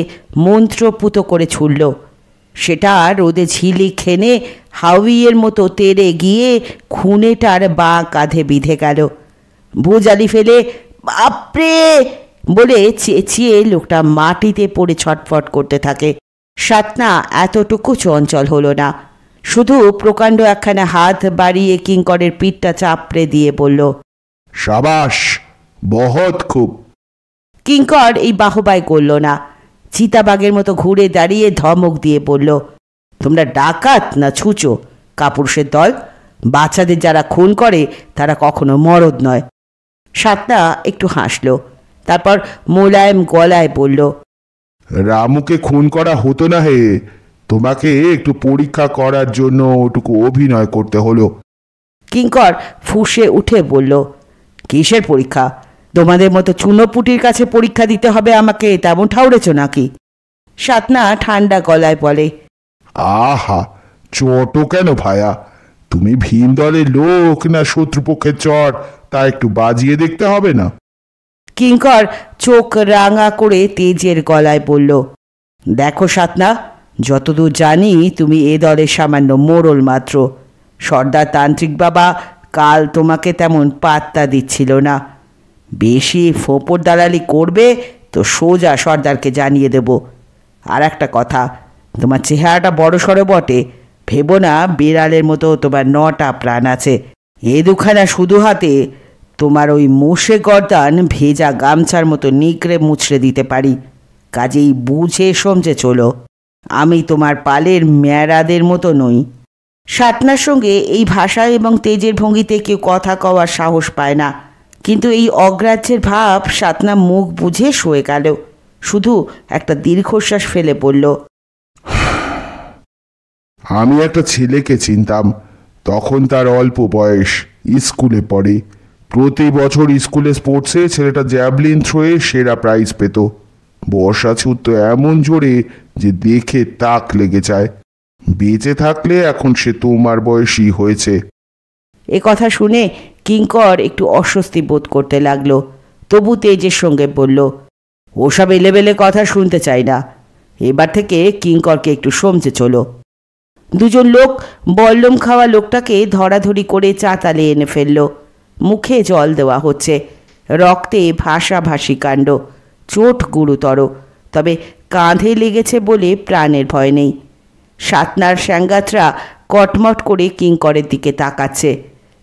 মন্ত্রপুত করে ছুড়ল। সেটা রোদে ঝিলিক খেনে হাউইয়ের মতো তেড়ে গিয়ে খুনেটার বাঁ কাঁধে বিঁধে গেল। ভুজালি ফেলে বাপরে বলে চেঁচিয়ে লোকটা মাটিতে পড়ে ছটফট করতে থাকে। সাতনা এতটুকু চঞ্চল হলো না, শুধু প্রকাণ্ড একখানা হাত বাড়িয়ে কিঙ্করের পিঠটা চাপড়ে দিয়ে বলল, সাবাস, বহুত খুব। কিঙ্কর এই বাহবায় করল না, চিতাবাগের মতো ঘুরে দাঁড়িয়ে ধমক দিয়ে বলল, তোমরা ডাকাত না ছুঁচো কাপুরুষের দল? বাচ্চাদের যারা খুন করে তারা কখনো মরদ নয়। সাতনা একটু হাসল, তারপর মোলায়েম গলায় বলল, রামুকে খুন করা হতো না হে, তোমাকে একটু পরীক্ষা করার জন্য ওটুকু অভিনয় করতে হলো। কিঙ্কর ফুঁসে উঠে বলল, কিসের পরীক্ষা? তোমাদের মতো চুনোপুটির কাছে পরীক্ষা দিতে হবে আমাকে, তেমন ঠাউরেছ নাকি? সাতনা ঠান্ডা গলায় বলে, আহা, চটো কেন ভায়া? তুমি ভীম দলের লোক না শত্রুপক্ষের চর, তা একটু বাজিয়ে দেখতে হবে না? কিঙ্কর চোখ রাঙা করে তেজের গলায় বলল, দেখো সাতনা, যতদূর জানি তুমি এ দলের সামান্য মোড়ল মাত্র। সর্দার তান্ত্রিক বাবা কাল তোমাকে তেমন পাত্তা দিচ্ছিল না। বেশি ফোঁপর দালালি করবে তো সোজা সর্দারকে জানিয়ে দেব। আর একটা কথা, তোমার চেহারাটা বড় সড়ো বটে, ভেবো না বিড়ালের মতো তোমার 9টা প্রাণ আছে। এ দুখানা শুধু হাতে তোমার ওই মোষে গর্দান ভেজা গামছার মতো নিকড়ে মুছড়ে দিতে পারি। কাজেই বুঝে সমঝে চলো, আমি তোমার পালের ম্যারাদের মতো নই। সাতনার সঙ্গে এই ভাষা এবং তেজের ভঙ্গিতে কেউ কথা কওয়ার সাহস পায় না, কিন্তু এই অগ্রাহ্যের ভাব সাতনা মুখ বুঝে সয়ে গেল। শুধু একটা দীর্ঘশ্বাস ফেলে বলল, আমি একটা ছেলেকে চিনতাম, তখন তার অল্প বয়স, স্কুলে পড়ে। প্রতি বছর স্কুলে স্পোর্টসে ছেলেটা জ্যাভলিন থ্রোয়ে সেরা প্রাইজ পেত। বর্ষা ছুটতো এমন জোরে যে দেখে তাক লেগে যায়। বেঁচে থাকলে এখন সে তোমার বয়সী হয়েছে। এ কথা শুনে কিঙ্কর একটু অস্বস্তি বোধ করতে লাগলো, তবু তেজের সঙ্গে বলল, ওসব এলেবেলে কথা শুনতে চাই না। এবার থেকে কিঙ্করকে একটু সমঝে চলো। দুজন লোক বল্লম খাওয়া লোকটাকে ধরাধরি করে চাতালে এনে ফেলল। মুখে জল দেওয়া হচ্ছে, রক্তে ভাসাভাসি কাণ্ড। চোট গুরুতর, তবে কাঁধে লেগেছে বলে প্রাণের ভয় নেই। সাতনার স্যাঙ্গাতরা কটমট করে কিঙ্করের দিকে তাকাচ্ছে,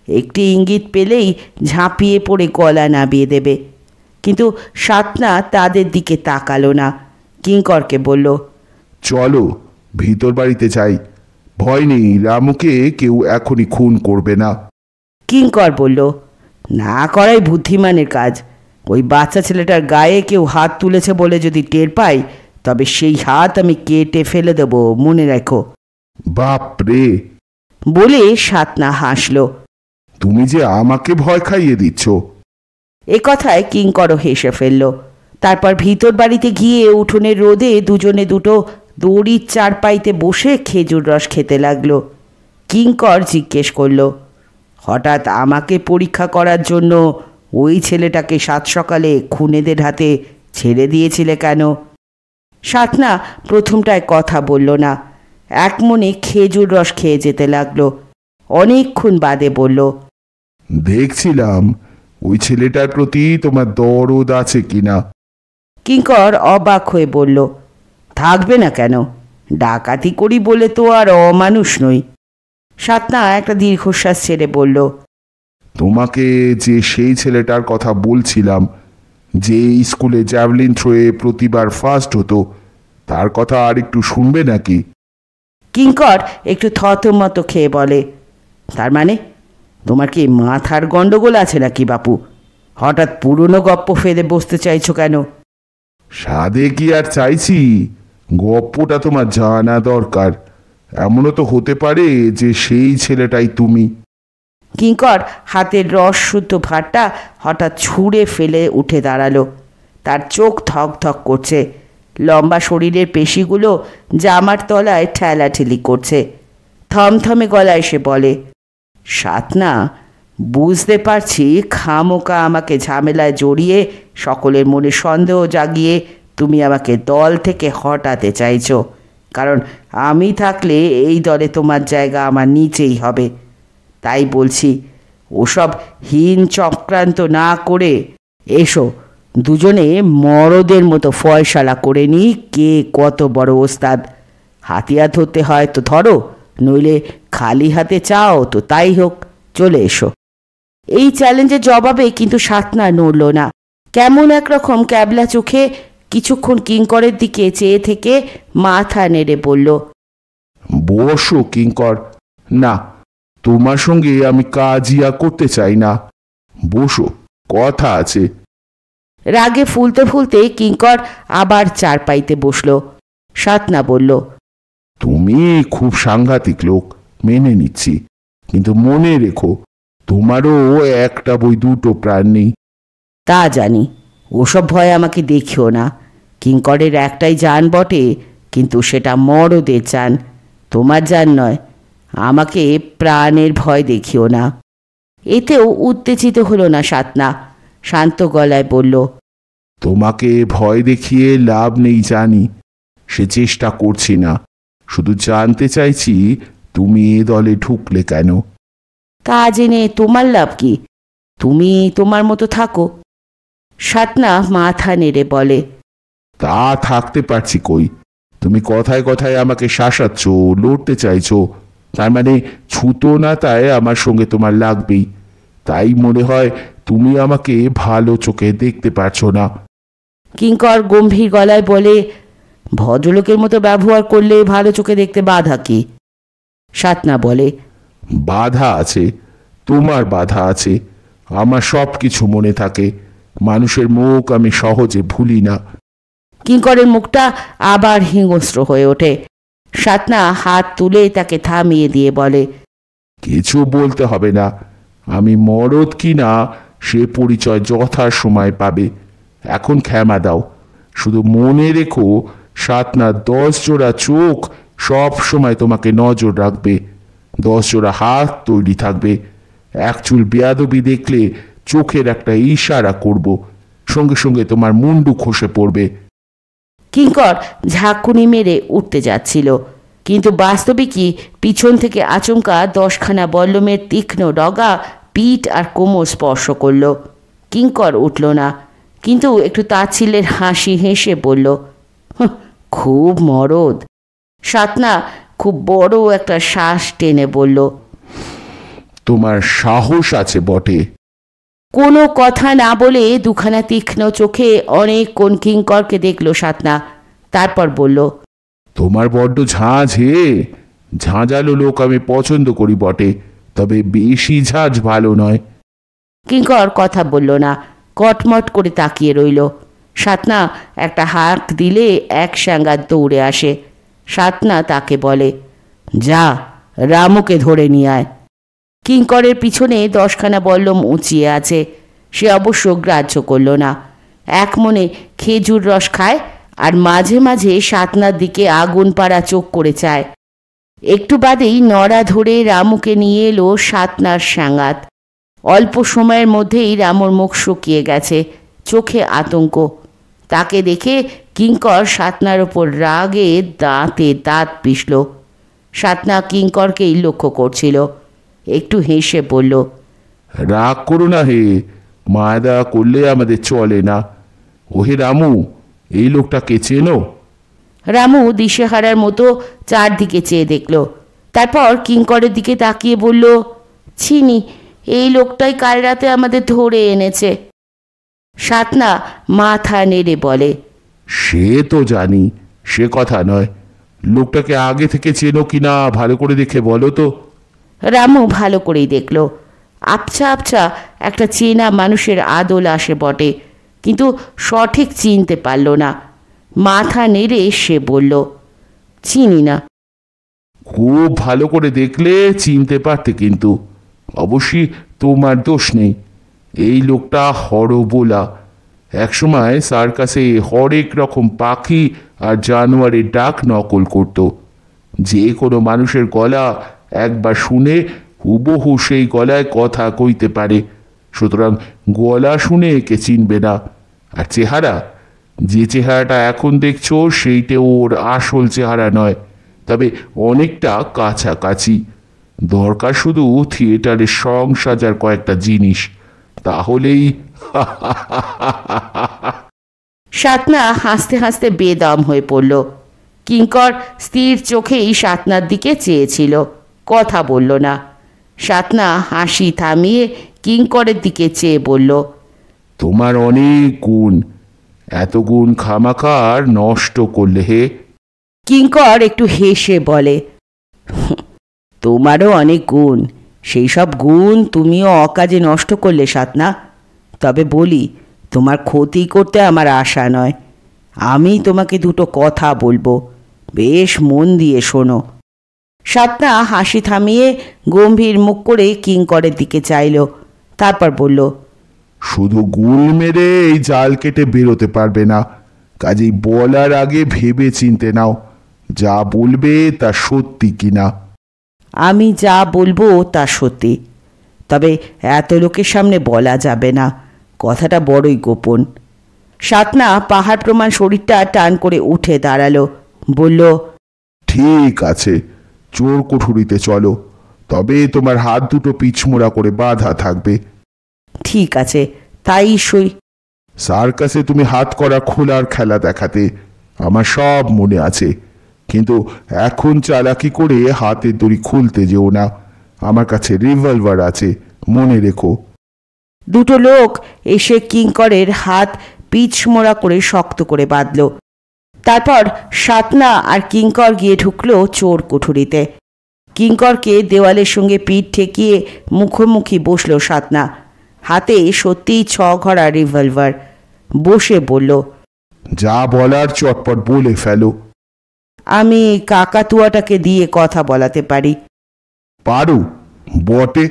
একটি ইঙ্গিত পেলেই ঝাঁপিয়ে পড়ে গলা নাবিয়ে দেবে। কিন্তু সাতনা তাদের দিকে তাকালো না, কিঙ্করকে বলল, চলো ভিতর বাড়িতে যাই, ভয় নেই, রামুকে কেউ এখনই খুন করবে না। কিঙ্কর বলল, না করাই বুদ্ধিমানের কাজ। ওই বাচ্চা ছেলেটার গায়ে কেউ হাত তুলেছে বলে যদি টের পাই, তবে সেই হাত আমি কেটে ফেলে দেব, মনে রেখো। বাপ রে, বলে সাতনা হাসল। তুমি যে আমাকে ভয় খাইয়ে দিচ্ছ। এ কথায় কিঙ্করও হেসে ফেলল। তারপর ভিতর বাড়িতে গিয়ে উঠোনের রোদে দুজনে দুটো দড়ির চারপাইতে বসে খেজুর রস খেতে লাগলো। কিঙ্কর জিজ্ঞেস করল, হঠাৎ আমাকে পরীক্ষা করার জন্য ওই ছেলেটাকে সাত সকালে খুনেদের হাতে ছেড়ে দিয়েছিলে কেন? সাতনা প্রথমটায় কথা বলল না, এক মনে খেজুর রস খেয়ে যেতে লাগলো। অনেকক্ষণ বাদে বলল, দেখছিলাম ওই ছেলেটার প্রতি তোমার দরদ আছে কিনা। কিঙ্কর অবাক হয়ে বলল, থাকবে না কেন? ডাকাতি করি বলে তো আর অমানুষ নই। সাতনা একটা দীর্ঘশ্বাস ছেড়ে বলল, তোমাকে যে সেই ছেলেটার কথা বলছিলাম, যে স্কুলে জ্যাভলিন থ্রোয়ে প্রতিবার ফার্স্ট হতো, তার কথা আর একটু শুনবে নাকি? কিঙ্কর একটু থতমত খেয়ে বলে, তার মানে তোমার কি মাথার গন্ডগোল আছে নাকি বাপু? হঠাৎ পুরনো গপ্প ফেলে বসতে চাইছো কেন? সাধে কি আর চাইছি, গপ্পটা তোমার জানা দরকার। এমনও তো হতে পারে যে সেই ছেলেটাই তুমি। কিঙ্কর হাতের রস শুদ্ধ ভাতটা হঠাৎ ছুঁড়ে ফেলে উঠে দাঁড়ালো। তার চোখ থক থক করছে, লম্বা শরীরের পেশিগুলো জামার তলায় ঠেলাঠেলি করছে। থমথমে গলায় সে বলে, সাতনা, বুঝতে পারছি খামোকা আমাকে ঝামেলায় জড়িয়ে সকলের মনে সন্দেহ জাগিয়ে তুমি আমাকে দল থেকে হটাতে চাইছো, কারণ আমি থাকলে এই দলে তোমার জায়গা আমার নিচেই হবে। তাই বলছি, ওসব হীন চক্রান্ত না করে এসো, দুজনে মরদের মতো ফয়সালা করে নি কে কত বড় ওস্তাদ। হাতিয়ার ধরতে হয় তো ধরো, নইলে খালি হাতে চাও তো তাই হোক, চলে এসো। এই চ্যালেঞ্জের জবাবে কিন্তু সাতনা নড়ল না। কেমন একরকম ক্যাবলা চোখে কিছুক্ষণ কিঙ্করের দিকে চেয়ে থেকে মাথা নেড়ে বলল, বসো কিঙ্কর। না, তোমার সঙ্গে আমি কাজিয়া করতে চাই না, বসো, কথা আছে। রাগে ফুলতে ফুলতে কিঙ্কর আবার চারপাইতে বসল। সাতনা বলল, তুমি খুব সাংঘাতিক লোক, মেনে নিচ্ছি, কিন্তু মনে রেখো তোমারও একটা বই দুটো প্রাণ নেই। তা জানি, ওসব ভয় আমাকে দেখিও না। কিঙ্করের একটাই জান বটে, কিন্তু সেটা মরদের জান, তোমার জান নয়। আমাকে প্রাণের ভয় দেখিও না। এতেও উত্তেজিত হলো না সাতনা, শান্ত গলায় বলল, তোমাকে ভয় দেখিয়ে লাভ নেই জানি, সে চেষ্টা করছি না, শুধু জানতে চাইছি তুমি এ দলে ঢুকলে কেন। তা জেনে তোমার লাভ কি? তুমি তোমার মতো থাকো। সাতনা মাথা নেড়ে বলে, তা থাকতে পারছি কই, তুমি কথায় কথায় আমাকে শাসাচ্ছ, লড়তে চাইছো, তার মানে ছুতো না তাই আমার সঙ্গে তোমার লাগবেই। তাই মনে হয় তুমি আমাকে ভালো চোখে দেখতে পারছো না। কিঙ্কর গম্ভীর গলায় বলে, ভদ্রলোকের মতো ব্যবহার করলে ভালো চোখে দেখতে বাধা কি? সাতনা বলে, বাধা আছে, তোমার বাধা আছে। আমার সব কিছু মনে থাকে, মানুষের মুখ আমি সহজে ভুলি না। কিঙ্করের মুখটা আবার হিংস্র হয়ে ওঠে। সাতনা হাত তুলে তাকে থামিয়ে দিয়ে বলে, কিছু বলতে হবে না, আমি মরদ কি না সে পরিচয় যথা সময় পাবে। এখন ক্ষমা দাও, শুধু মনে রেখো সাতনা 10 জোড়া চোখ সব সময় তোমাকে নজর রাখবে, 10 জোড়া হাত তৈরি থাকবে। এক চুল বেয়াদবি দেখলে চোখের একটা ইশারা করব, সঙ্গে সঙ্গে তোমার মুন্ডু খসে পড়বে। কিঙ্কর ঝাঁকুনি মেরে উঠতে যাচ্ছিল, কিন্তু বাস্তবিকই পিছন থেকে আচমকা 10খানা বল্লমের তীক্ষ্ণ ডগা পিঠ আর কোমর স্পর্শ করল। কিঙ্কর উঠল না, কিন্তু একটু তাচ্ছিল্যের হাসি হেসে বলল, খুব মরদ। সাতনা খুব বড় একটা শ্বাস টেনে বলল, তোমার সাহস আছে বটে। কোনো কথা না বলে দুখানা তীক্ষ্ণ চোখে অনেকক্ষণ কিঙ্করকে দেখল সাতনা, তারপর বলল, তোমার বড্ড ঝাঁঝ হে। ঝাঁঝালো লোক আমি পছন্দ করি বটে, তবে বেশি ঝাঁঝ ভালো নয়। কিঙ্কর কথা বলল না, কটমট করে তাকিয়ে রইল। সাতনা একটা হাঁক দিলে এক সাঙ্গাত দৌড়ে আসে। সাতনা তাকে বলে, যা, রামুকে ধরে নিয়ে আয়। কিঙ্করের পিছনে 10খানা বল্লম উঁচিয়ে আছে, সে অবশ্য গ্রাহ্য করল না। এক মনে খেজুর রস খায় আর মাঝে মাঝে সাতনার দিকে আগুন পাড়া চোখ করে চায়। একটু বাদেই নড়া ধরে রামুকে নিয়ে এলো সাতনার সাঙ্গাত। অল্প সময়ের মধ্যেই রামুর মুখ শুকিয়ে গেছে, চোখে আতঙ্ক। তাকে দেখে কিঙ্কর সাতনার ওপর রাগে দাঁতে দাঁত পিষল। সাতনা কিঙ্করকেই লক্ষ্য করছিল, একটু হেসে বলল, রাগ করো না হে, মায়া করলে আমাদের চলে না। ওহে রামু, এই লোকটাকে চেনো? রামু দিশেহারার মতো চারদিকে চেয়ে দেখল, তারপর কিঙ্করের দিকে তাকিয়ে বলল, চিনি, এই লোকটাই কাল রাতে আমাদের ধরে এনেছে। সাতনা মাথা নেড়ে বলে, সে তো জানি, সে কথা নয়, লোকটাকে আগে থেকে চেনো কিনা ভালো করে দেখে বলো তো। রামু ভালো করেই দেখল, আবছা আবছা একটা চেনা মানুষের আদল আসে বটে, কিন্তু সঠিক চিনতে পারল না। মাথা নেড়ে সে বলল, চিনি না। খুব ভালো করে দেখলে চিনতে পারতে, কিন্তু অবশ্যই তোমার দোষ নেই। এই লোকটা হরবোলা। একসময় সার্কাসে হরেক রকম পাখি আর জানোয়ারের ডাক নকল করত। যে কোনো মানুষের গলা একবার শুনে হুবহু সেই গলায় কথা কইতে পারে। সুতরাং গলা শুনে একে চিনবে না। আর চেহারা, যে চেহারাটা এখন দেখছো সেইটা ওর আসল চেহারা নয়, তবে অনেকটা কাছাকাছি। দরকার শুধু থিয়েটারের সং সাজার কয়েকটা জিনিস, তাহলেই। সাতনা হাসতে হাসতে বেদম হয়ে পড়ল। কিঙ্কর স্থির চোখেই সাতনার দিকে চেয়েছিল, কথা বলল না। সাতনা হাসি থামিয়ে কিঙ্করের দিকে চেয়ে বলল, তোমার অনেক গুণ, এত গুণ খামাখার নষ্ট করলে হে। কিঙ্কর একটু হেসে বলে, তোমারও অনেক গুণ, সেই সব গুণ তুমিও অকাজে নষ্ট করলে সাতনা। তবে বলি, তোমার ক্ষতি করতে আমার আশা নয়। আমি তোমাকে দুটো কথা বলবো, বেশ মন দিয়ে শোনো। সাতনা হাসি থামিয়ে গম্ভীর মুখ করে কিঙ্করের দিকে চাইল, তারপর বলল, শুধু গুল মেরে এই জাল কেটে বেরোতে পারবে না, কাজেই বলার আগে ভেবে চিনতে নাও যা বলবে তা সত্যি কিনা। আমি যা বলবো তা সত্যি, তবে এত লোকের সামনে বলা যাবে না, কথাটা বড়ই গোপন। সাতনা পাহাড় প্রমাণ শরীরটা টান করে উঠে দাঁড়ালো, বলল, ঠিক আছে, চোর কুঠুরিতে চলো, তবে তোমার হাত দুটো পিছমোড়া করে বাঁধা থাকবে। ঠিক আছে, তাই সই। সার্কাসে তুমি হাত করা খোলার খেলা দেখাতে, আমার সব মনে আছে, কিন্তু এখন চালাকি করে হাতের দড়ি খুলতে যেও না। আমার কাছে রিভলভার আছে, মনে রেখো। দুটো লোক এসে কিঙ্করের হাত পিছমোড়া করে শক্ত করে বাঁধল। তারপর সাতনা আর কিঙ্কর গিয়ে ঢুকলো চোর কুঠুরিতে। কিঙ্করকে দেওয়ালের সঙ্গে পিঠ ঠেকিয়ে মুখোমুখি বসলো সাতনা, হাতে সত্যিই 6 ঘড়া রিভলভার। বসে বলল, যা বলার চটপট বলে ফেলো। আমি কাকাতুয়াটাকে দিয়ে কথা বলাতে পারি। পারো বটে।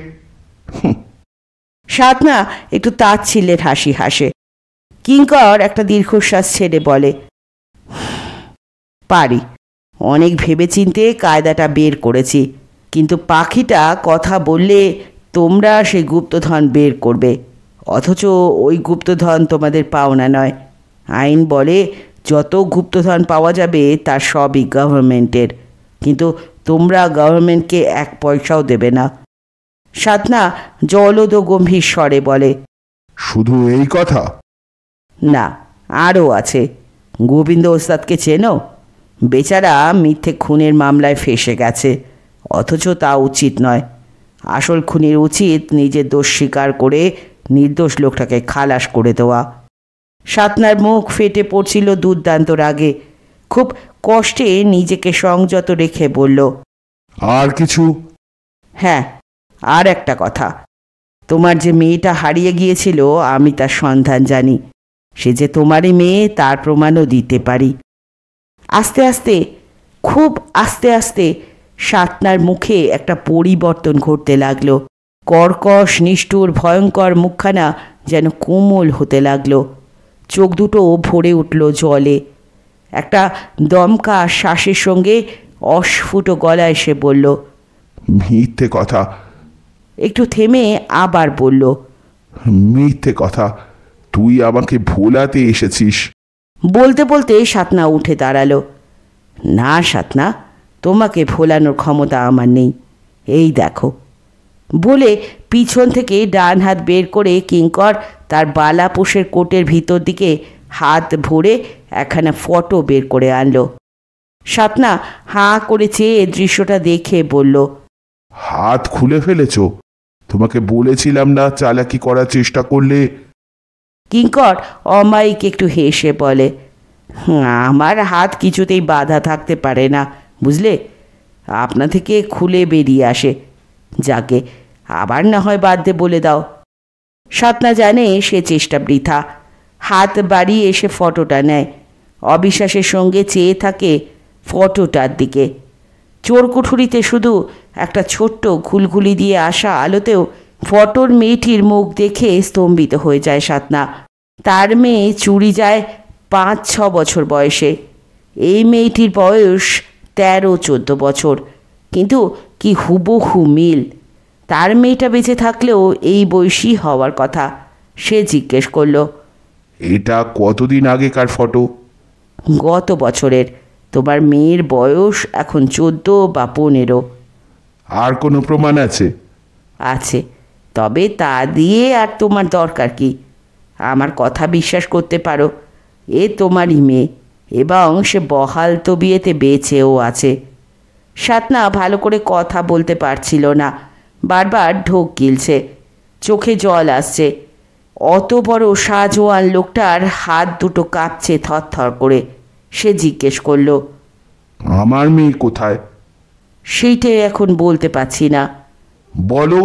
সাতনা একটু তাচ্ছিল্যের হাসি হাসে। কিঙ্কর একটা দীর্ঘশ্বাস ছেড়ে বলে, পারি, অনেক ভেবেচিন্তে কায়দাটা বের করেছি, কিন্তু পাখিটা কথা বললে তোমরা সেই গুপ্তধন বের করবে, অথচ ওই গুপ্তধন তোমাদের পাওনা নয়। আইন বলে যত গুপ্তধন পাওয়া যাবে তার সবই গভর্নমেন্টের, কিন্তু তোমরা গভর্নমেন্টকে 1 পয়সাও দেবে না। সাতনা জলদ গম্ভীর স্বরে বলে, শুধু এই কথা? না, আরও আছে। গোবিন্দ ওস্তাদকে চেনো? বেচারা মিথ্যে খুনের মামলায় ফেসে গেছে, অথচ তা উচিত নয়। আসল খুনির উচিত নিজের দোষ স্বীকার করে নির্দোষ লোকটাকে খালাস করে দেওয়া। সাতনার মুখ ফেটে পড়ছিল দুর্দান্ত রাগে। খুব কষ্টে নিজেকে সংযত রেখে বলল, আর কিছু? হ্যাঁ, আর একটা কথা। তোমার যে মেয়েটা হারিয়ে গিয়েছিল আমি তার সন্ধান জানি। সে যে তোমারই মেয়ে তার প্রমাণও দিতে পারি। আস্তে আস্তে, খুব আস্তে আস্তে সাতনার মুখে একটা পরিবর্তন ঘটতে লাগলো। কর্কশ নিষ্ঠুর ভয়ঙ্কর মুখখানা যেন কোমল হতে লাগলো। চোখ দুটো ভরে উঠল জলে। একটা দমকা শ্বাসের সঙ্গে অস্ফুট গলায় সে বলল, মিথ্যে কথা। একটু থেমে আবার বলল, মিথ্যে কথা, তুই আমাকে ভোলাতে এসেছিস। বলতে বলতে সাতনা উঠে দাঁড়ালো। না সাতনা, তোমাকে ভোলানোর ক্ষমতা আমার নেই, এই দেখো। বলে পিছন থেকে ডান হাত বের করে কিঙ্কর তার বালাপোষের কোটের ভিতর দিকে হাত ভরে একখানা ফটো বের করে আনলো। সাতনা হাঁ করে চেয়ে দৃশ্যটা দেখে বলল, হাত খুলে ফেলেছ? তোমাকে বলেছিলাম না চালাকি করার চেষ্টা করলে? কিঙ্কর অমায়িক একটু হেসে বলে, আমার হাত কিছুতেই বাধা থাকতে পারে না, বুঝলে? আপনা থেকে খুলে বেরিয়ে আসে। যাকে আবার না হয় বাধ্য বলে দাও। সাতনা জানে সে চেষ্টা বৃথা। হাত বাড়িয়ে এসে ফটোটা নেয়, অবিশ্বাসের সঙ্গে চেয়ে থাকে ফটোটার দিকে। চোর কুঠুরিতে শুধু একটা ছোট্ট ঘুলঘুলি দিয়ে আসা আলোতেও ফটোর মেয়েটির মুখ দেখে স্তম্ভিত হয়ে যায় সাতনা। তার মেয়ে চুরি যায় 5-6 বছর বয়সে, এই মেয়েটির বয়স 13-14 বছর, কিন্তু কি হুবহু মিল। তার মেয়েটা বেঁচে থাকলেও এই বয়সী হওয়ার কথা। সে জিজ্ঞেস করলো, এটা কতদিন আগেকার ফটো? গত বছরের। তোমার মেয়ের বয়স এখন 14 বা 15। আর কোনো প্রমাণ আছে? আছে, তবে তা দিয়ে আর তোমার দরকার কি? আমার কথা বিশ্বাস করতে পারো, এ তোমারই মেয়ে, এবং সে বহাল তবিয়েতে বেঁচেও আছে। সাতনা ভালো করে কথা বলতে পারছিল না, বারবার ঢোক গিলছে, চোখে জল আসছে। অত বড় সাজোয়ান লোকটার হাত দুটো কাঁপছে থরথর করে। সে জিজ্ঞেস করলো, আমার মেয়ে কোথায়? সেইটাই এখন বলতে পারছি না। বলো।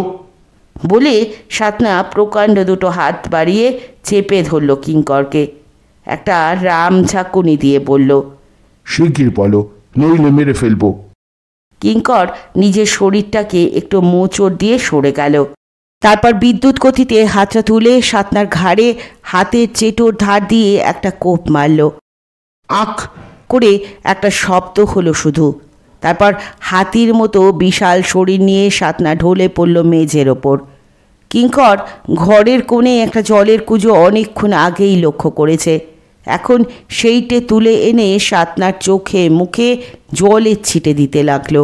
বলে সাতনা প্রকাণ্ড দুটো হাত বাড়িয়ে চেপে ধরল কিঙ্করকে। একটা রাম ঝাঁকুনি দিয়ে বলল, শিগগির বলো, নইলে মেরে ফেলবো। কিঙ্কর নিজের শরীরটাকে একটু মোচড় দিয়ে সরে গেল। তারপর বিদ্যুৎ গতিতে হাতটা তুলে সাতনার ঘাড়ে হাতের চেটোর ধার দিয়ে একটা কোপ মারল। আঁক করে একটা শব্দ হলো শুধু। তারপর হাতির মতো বিশাল শরীর নিয়ে সাতনা ঢলে পড়ল মেঝের ওপর। কিঙ্কর ঘরের কোণে একটা জলের কুঁজো অনেকক্ষণ আগেই লক্ষ্য করেছে। এখন সেইটে তুলে এনে সাতনার চোখে মুখে জলের ছিটে দিতে লাগলো।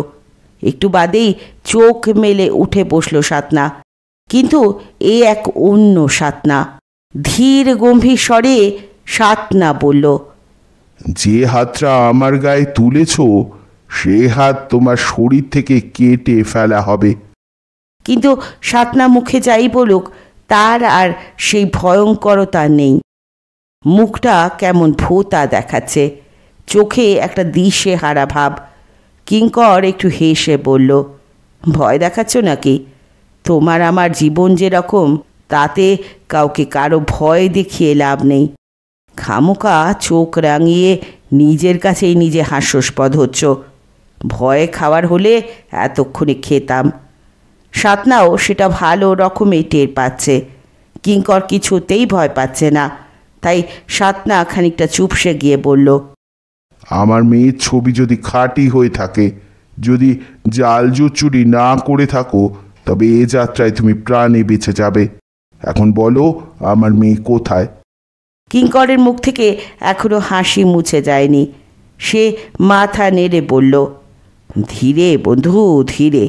একটু বাদেই চোখ মেলে উঠে বসল সাতনা, কিন্তু এ এক অন্য সাতনা। ধীর গম্ভীর স্বরে সাতনা বলল, যে হাতটা আমার গায়ে তুলেছ সে হাত তোমার শরীর থেকে কেটে ফেলা হবে। কিন্তু সাতনা মুখে যাই বলুক, তার আর সেই ভয়ঙ্করতা নেই। মুখটা কেমন ভোঁতা দেখাচ্ছে, চোখে একটা দিশে হারা ভাব। কিঙ্কর একটু হেসে বলল, ভয় দেখাচ্ছ নাকি? তোমার আমার জীবন যেরকম, তাতে কাউকে কারো ভয় দেখিয়ে লাভ নেই। খামোকা চোখ রাঙিয়ে নিজের কাছেই নিজে হাস্যস্পদ হচ্ছ। ভয় খাওয়ার হলে এতক্ষণে খেতাম। সাতনাও সেটা ভালো রকমই টের পাচ্ছে। কিঙ্কর কিছুতেই ভয় পাচ্ছে না, তাই সাতনা খানিকটা চুপসে গিয়ে বলল, আমার মেয়ের ছবি যদি খাঁটি হয়ে থাকে, যদি জালজুত চুরি না করে থাকো, তবে এ যাত্রায় তুমি প্রাণে বেঁচে যাবে। এখন বলো, আমার মেয়ে কোথায়? কিঙ্করের মুখ থেকে এখনো হাসি মুছে যায়নি। সে মাথা নেড়ে বলল, ধীরে বন্ধু, ধীরে।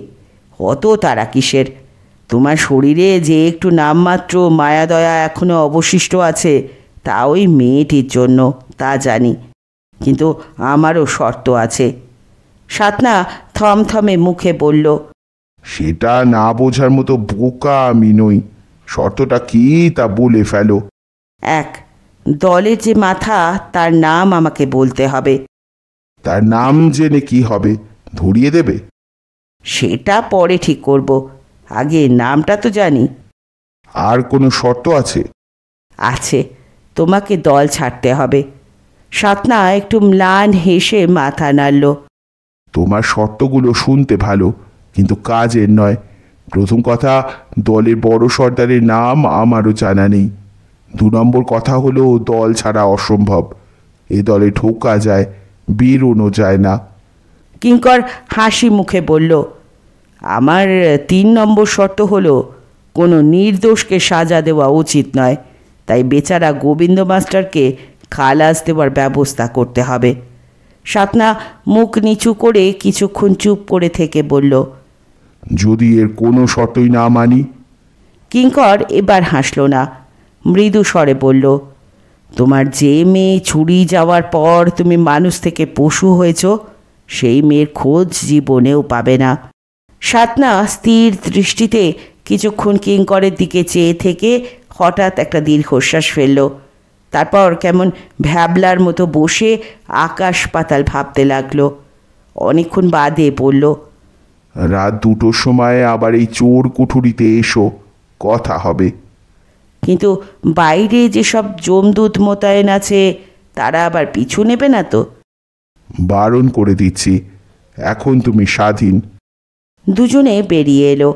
অত তারা কিসের? তোমার শরীরে যে একটু নামমাত্র মায়াদয়া এখনো অবশিষ্ট আছে, তা ওই মেয়েটির জন্য, তা জানি, কিন্তু আমারও শর্ত আছে। সাতনা থমথমে মুখে বলল, সেটা না বোঝার মতো বোকা আমি নই। শর্তটা কি তা বলে ফেলো। এক, দলের যে মাথা তার নাম আমাকে বলতে হবে। তার নাম জেনে কি হবে? ধরিয়ে দেবে? সেটা পরে ঠিক করব, আগে নামটা তো জানি। আর কোনো শর্ত আছে? আছে, তোমাকে দল ছাড়তে হবে। সাতনা একটু ম্লান হেসে মাথা নাড়ল। তোমার শর্তগুলো শুনতে ভালো, কিন্তু কাজের নয়। প্রথম কথা, দলের বড় সর্দারের নাম আমারও জানা নেই। 2 নম্বর কথা হলো, দল ছাড়া অসম্ভব। এ দলে ঢোকা যায়, বেরোনো যায় না। কিঙ্কর হাসি মুখে বলল, আমার 3 নম্বর শর্ত হলো, কোনো নির্দোষকে সাজা দেওয়া উচিত নয়, তাই বেচারা গোবিন্দ মাস্টারকে খালাস দেওয়ার ব্যবস্থা করতে হবে। সাতনা মুখ নিচু করে কিছুক্ষণ চুপ করে থেকে বলল, যদি এর কোনো শর্তই না মানি? কিঙ্কর এবার হাসল না, মৃদু স্বরে বলল, তোমার যে মেয়ে ছুরি যাওয়ার পর তুমি মানুষ থেকে পশু হয়েছ, সেই মেয়ের খোঁজ জীবনেও পাবে না। সাতনা স্থির দৃষ্টিতে কিছুক্ষণ কিঙ্করের দিকে চেয়ে থেকে হঠাৎ একটা দীর্ঘশ্বাস ফেলল। তারপর কেমন ভ্যাবলার মতো বসে আকাশ পাতাল ভাবতে লাগলো। অনেকক্ষণ বাদে বলল, রাত 2টোর সময় আবার এই চোর কুঠুরিতে এসো, কথা হবে। কিন্তু বাইরে যেসব যমদূত মোতায়েন আছে, তারা আবার পিছু নেবে না তো? বারণ করে দিচ্ছি, এখন তুমি স্বাধীন। দুজনে বেরিয়ে এলো।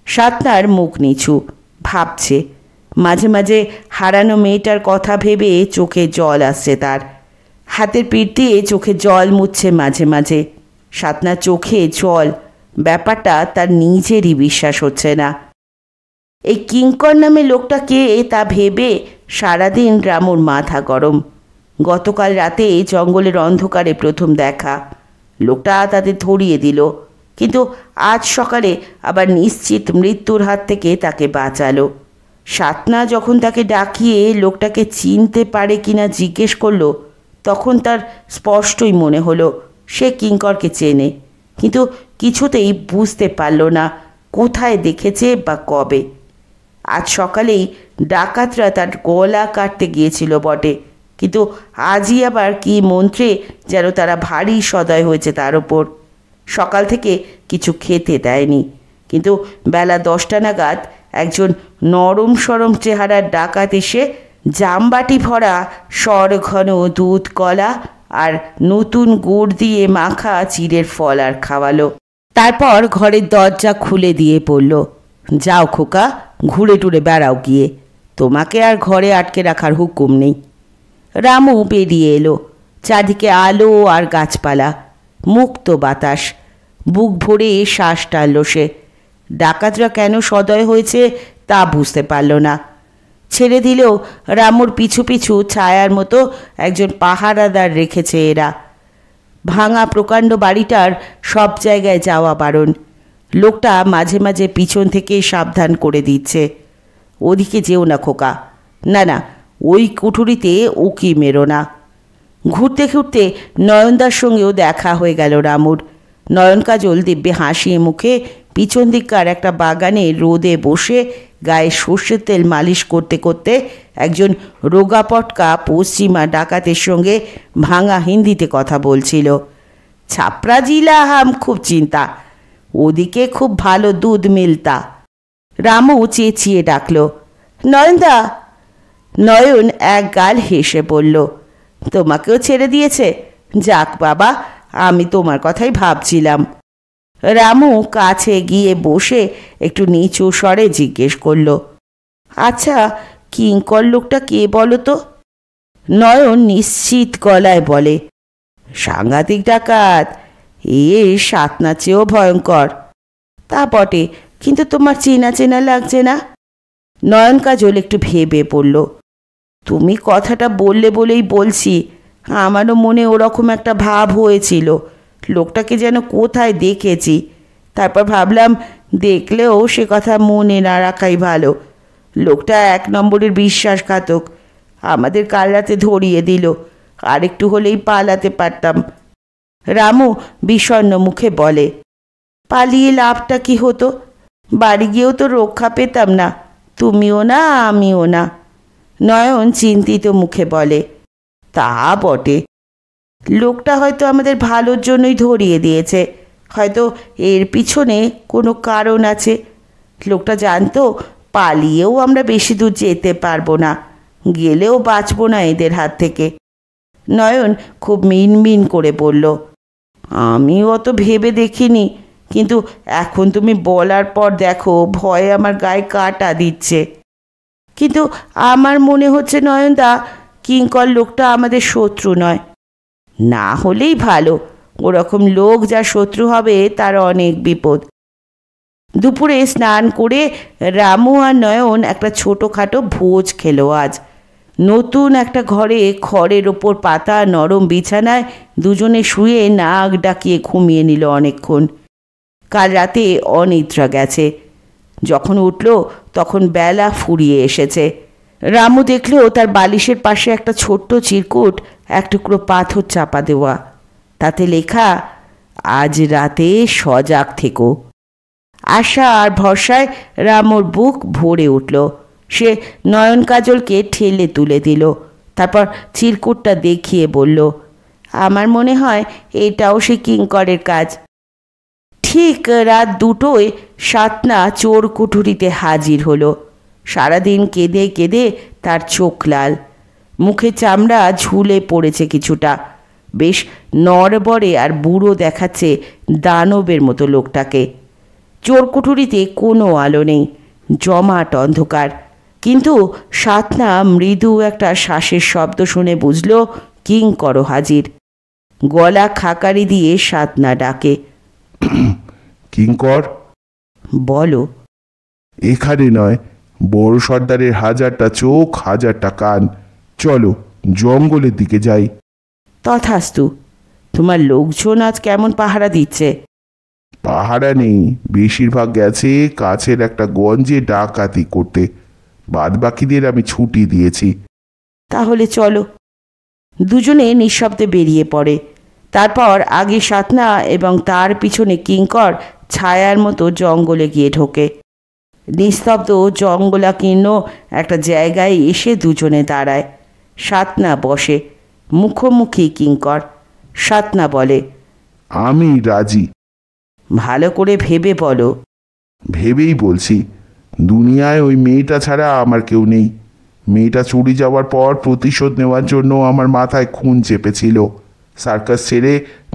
সাতনার মুখ নিচু, ভাবছে। মাঝে মাঝে হারানো মেয়েটার কথা ভেবে চোখে জল আসছে তার। হাতের পিঠ দিয়ে চোখে জল মুছছে মাঝে মাঝে। সাতনার চোখে জল, ব্যাপারটা তার নিজেরই বিশ্বাস হচ্ছে না। এই কিঙ্কর নামে লোকটা কে তা ভেবে সারাদিন রামুর মাথা গরম। গতকাল রাতে জঙ্গলের অন্ধকারে প্রথম দেখা। লোকটা তাদের ধরিয়ে দিল, কিন্তু আজ সকালে আবার নিশ্চিত মৃত্যুর হাত থেকে তাকে বাঁচালো। সাতনা যখন তাকে ডাকিয়ে লোকটাকে চিনতে পারে কিনা জিজ্ঞেস করলো, তখন তার স্পষ্টই মনে হলো সে কিঙ্করকে চেনে, কিন্তু কিছুতেই বুঝতে পারল না কোথায় দেখেছে বা কবে। আজ সকালেই ডাকাতরা তার গলা কাটতে গিয়েছিল বটে, কিন্তু আজই আবার কি মন্ত্রে যেন তারা ভারী সদয় হয়েছে তার ওপর। সকাল থেকে কিছু খেতে দেয়নি, কিন্তু বেলা 10টা নাগাদ একজন নরম সরম চেহারার ডাকাত এসে জামবাটি ভরা সরঘন দুধ, কলা আর নতুন গুড় দিয়ে মাখা চিড়ের ফল আর খাওয়ালো। তারপর ঘরের দরজা খুলে দিয়ে বলল, যাও খোকা, ঘুরে টুরে বেড়াও গিয়ে, তোমাকে আর ঘরে আটকে রাখার হুকুম নেই। রামু বেরিয়ে এলো। চারদিকে আলো আর গাছপালা, মুক্ত বাতাস। বুক ভরে শ্বাস টানল সে। ডাকাতরা কেন সদয় হয়েছে তা বুঝতে পারল না। ছেড়ে দিলেও রামুর পিছু পিছু ছায়ার মতো একজন পাহারাদার রেখেছে এরা। ভাঙা প্রকাণ্ড বাড়িটার সব জায়গায় যাওয়া বারণ। লোকটা মাঝে মাঝে পিছন থেকে সাবধান করে দিচ্ছে, ওদিকে যেও না খোকা, না না ওই কুঠুরিতে উকি মেরো না। ঘুরতে ঘুরতে নয়নদার সঙ্গেও দেখা হয়ে গেল রামুর। নয়ন কাজল দিব্যে হাসিয়ে মুখে পিছন দিককার একটা বাগানে রোদে বসে গায়ে সর্ষের তেল মালিশ করতে করতে একজন রোগাপটকা পশ্চিমা ডাকাতের সঙ্গে ভাঙা হিন্দিতে কথা বলছিল। ছাপড়া জিলা হাম খুব চিন্তা, ওদিকে খুব ভালো দুধ মিলতা। রামু চেঁচিয়ে ডাকল, নয়নদা। নয়ন এক গাল হেসে বলল, তোমাকেও ছেড়ে দিয়েছে? যাক বাবা, আমি তোমার কথাই ভাবছিলাম। রামু কাছে গিয়ে বসে একটু নিচু স্বরে জিজ্ঞেস করল, আচ্ছা কিঙ্কর লোকটা কে বলো তো? নয়ন নিশ্চিত গলায় বলে, সাংঘাতিক ডাকাত, সাতনার চেয়েও ভয়ঙ্কর। তা বটে, কিন্তু তোমার চেনা চেনা লাগছে না। নয়ন কাজল একটু ভেবে পড়ল, তুমি কথাটা বললে বলেই বলছি, আমারও মনে ওরকম একটা ভাব হয়েছিল, লোকটাকে যেন কোথায় দেখেছি। তারপর ভাবলাম দেখলেও সে কথা মনে না রাখাই ভালো। লোকটা 1 নম্বরের বিশ্বাসঘাতক। আমাদের কাল রাতে ধরিয়ে দিল, আর একটু হলেই পালাতে পারতাম। রামু বিষণ্ণ মুখে বলে, পালিয়ে লাভটা কি হতো? বাড়ি গিয়েও তো রক্ষা পেতাম না, তুমিও না আমিও না। নয়ন চিন্তিত মুখে বলে, তা বটে, লোকটা হয়তো আমাদের ভালোর জন্যই ধরিয়ে দিয়েছে, হয়তো এর পিছনে কোনো কারণ আছে। লোকটা জানতো পালিয়েও আমরা বেশি দূর যেতে পারবো না, গেলেও বাঁচবো না এদের হাত থেকে। নয়ন খুব মিনমিন করে বলল, আমি অত ভেবে দেখিনি, কিন্তু এখন তুমি বলার পর দেখো ভয়ে আমার গায়ে কাঁটা দিচ্ছে। কিন্তু আমার মনে হচ্ছে নয়নদা, কিঙ্কর লোকটা আমাদের শত্রু নয়। না হলেই ভালো, ওরকম লোক যা শত্রু হবে তার অনেক বিপদ। দুপুরে স্নান করে রামু আর নয়ন একটা ছোটোখাটো ভোজ খেলো আজ। নতুন একটা ঘরে খড়ের ওপর পাতা নরম বিছানায় দুজনে শুয়ে নাক ডাকিয়ে ঘুমিয়ে নিল অনেকক্ষণ। কাল রাতে অনিদ্রা গেছে। যখন উঠল তখন বেলা ফুরিয়ে এসেছে। রামু দেখল তার বালিশের পাশে একটা ছোট্ট চিরকুট, এক টুকরো পাথর চাপা দেওয়া, তাতে লেখা, আজ রাতে সজাগ থেকো। আশা আর ভরসায় রামুর বুক ভরে উঠল। সে নয়ন কাজলকে ঠেলে তুলে দিল, তারপর চিরকুটটা দেখিয়ে বলল, আমার মনে হয় এটাও সে কিঙ্করের কাজ। ঠিক রাত 2টোয় সাতনা চোর কুঠুরিতে হাজির হলো। সারাদিন কেঁদে কেঁদে তার চোখ লাল, মুখে চামড়া ঝুলে পড়েছে কিছুটা, বেশ নড়বড়ে আর বুড়ো দেখাচ্ছে দানবের মতো লোকটাকে। চোরকুঠুরিতে কোনো আলো নেই, জমাট অন্ধকার। কিন্তু সাতনা মৃদু একটা শ্বাসের শব্দ শুনে বুঝল কিঙ্কর হাজির। গলা খাকারি দিয়ে সাতনা ডাকে, কিঙ্কর। বলো। এখানে নয়, বড় সর্দারের 1000টা চোখ 1000টা কান। চলো জঙ্গলের দিকে যাই। তথাস্তু। তোমার লোকজন আজ কেমন পাহারা দিচ্ছে? পাহারা নেই, বেশিরভাগ গেছে কাছের একটা গঞ্জে ডাকাতি করতে। বাদ বাকিদের আমি ছুটি দিয়েছি। তাহলে চলো। দুজনে নিঃশব্দে বেরিয়ে পড়ে। তারপর আগে সাতনা এবং তার পিছনে কিঙ্কর ছায়ার মতো জঙ্গলে গিয়ে ঢোকে। নিস্তব্ধ জঙ্গলাকীর্ণ একটা জায়গায় এসে দুজনে দাঁড়ায়। সাতনা বসে, মুখোমুখি কিঙ্কর। সাতনা বলে, আমি রাজি। ভালো করে ভেবে বলো। ভেবেই বলছি। দুনিয়ায় ওই মেয়েটা ছাড়া আমার কেউ নেই। মেয়েটা চুরি যাওয়ার পর প্রতিশোধ নেওয়ার জন্য আমার মাথায় খুন চেপেছিল। সার্কাস ছেড়ে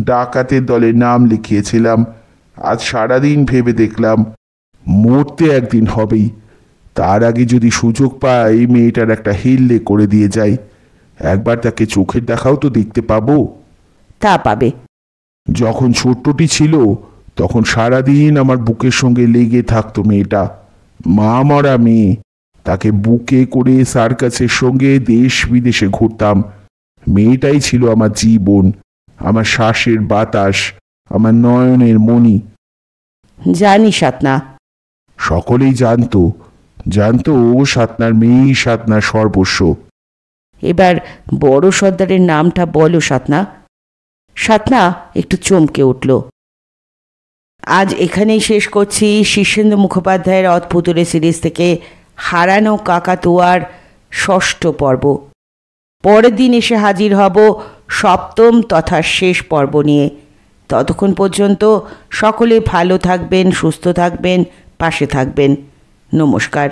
ডাকাতের দলের নাম লিখিয়েছিলাম। আজ সারাদিন ভেবে দেখলাম মরতে একদিন হবেই। তার আগে যদি সুযোগ পাই মেয়েটার একটা হিল্লে করে দিয়ে যাই। একবার তাকে চোখের দেখাও তো দেখতে পাবো। তা পাবে। যখন ছোট্টটি ছিল তখন সারাদিন আমার বুকের সঙ্গে লেগে থাকতো মেয়েটা। মা মরা মেয়ে। তাকে বুকে করে সার্কাসের সঙ্গে দেশ বিদেশে ঘুরতাম। মেয়েটাই ছিল আমার জীবন, আমার শ্বাসের বাতাস, আমার নয়নের মণি। জানি সাতনা। সকলেই জানতো সাতনার মেয়েই সাতনার সর্বস্ব। এবার বড় সর্দারের নামটা বলো সাতনা। সাতনা একটু চমকে উঠল। আজ এখানেই শেষ করছি শীর্ষেন্দু মুখোপাধ্যায়ের অদ্ভুতুরে সিরিজ থেকে হারানো কাকাতুয়ার 6ষ্ঠ পর্ব। পরের দিন এসে হাজির হব 7ম তথা শেষ পর্ব নিয়ে। ততক্ষণ পর্যন্ত সকলে ভালো থাকবেন, সুস্থ থাকবেন, পাশে থাকবেন। নমস্কার।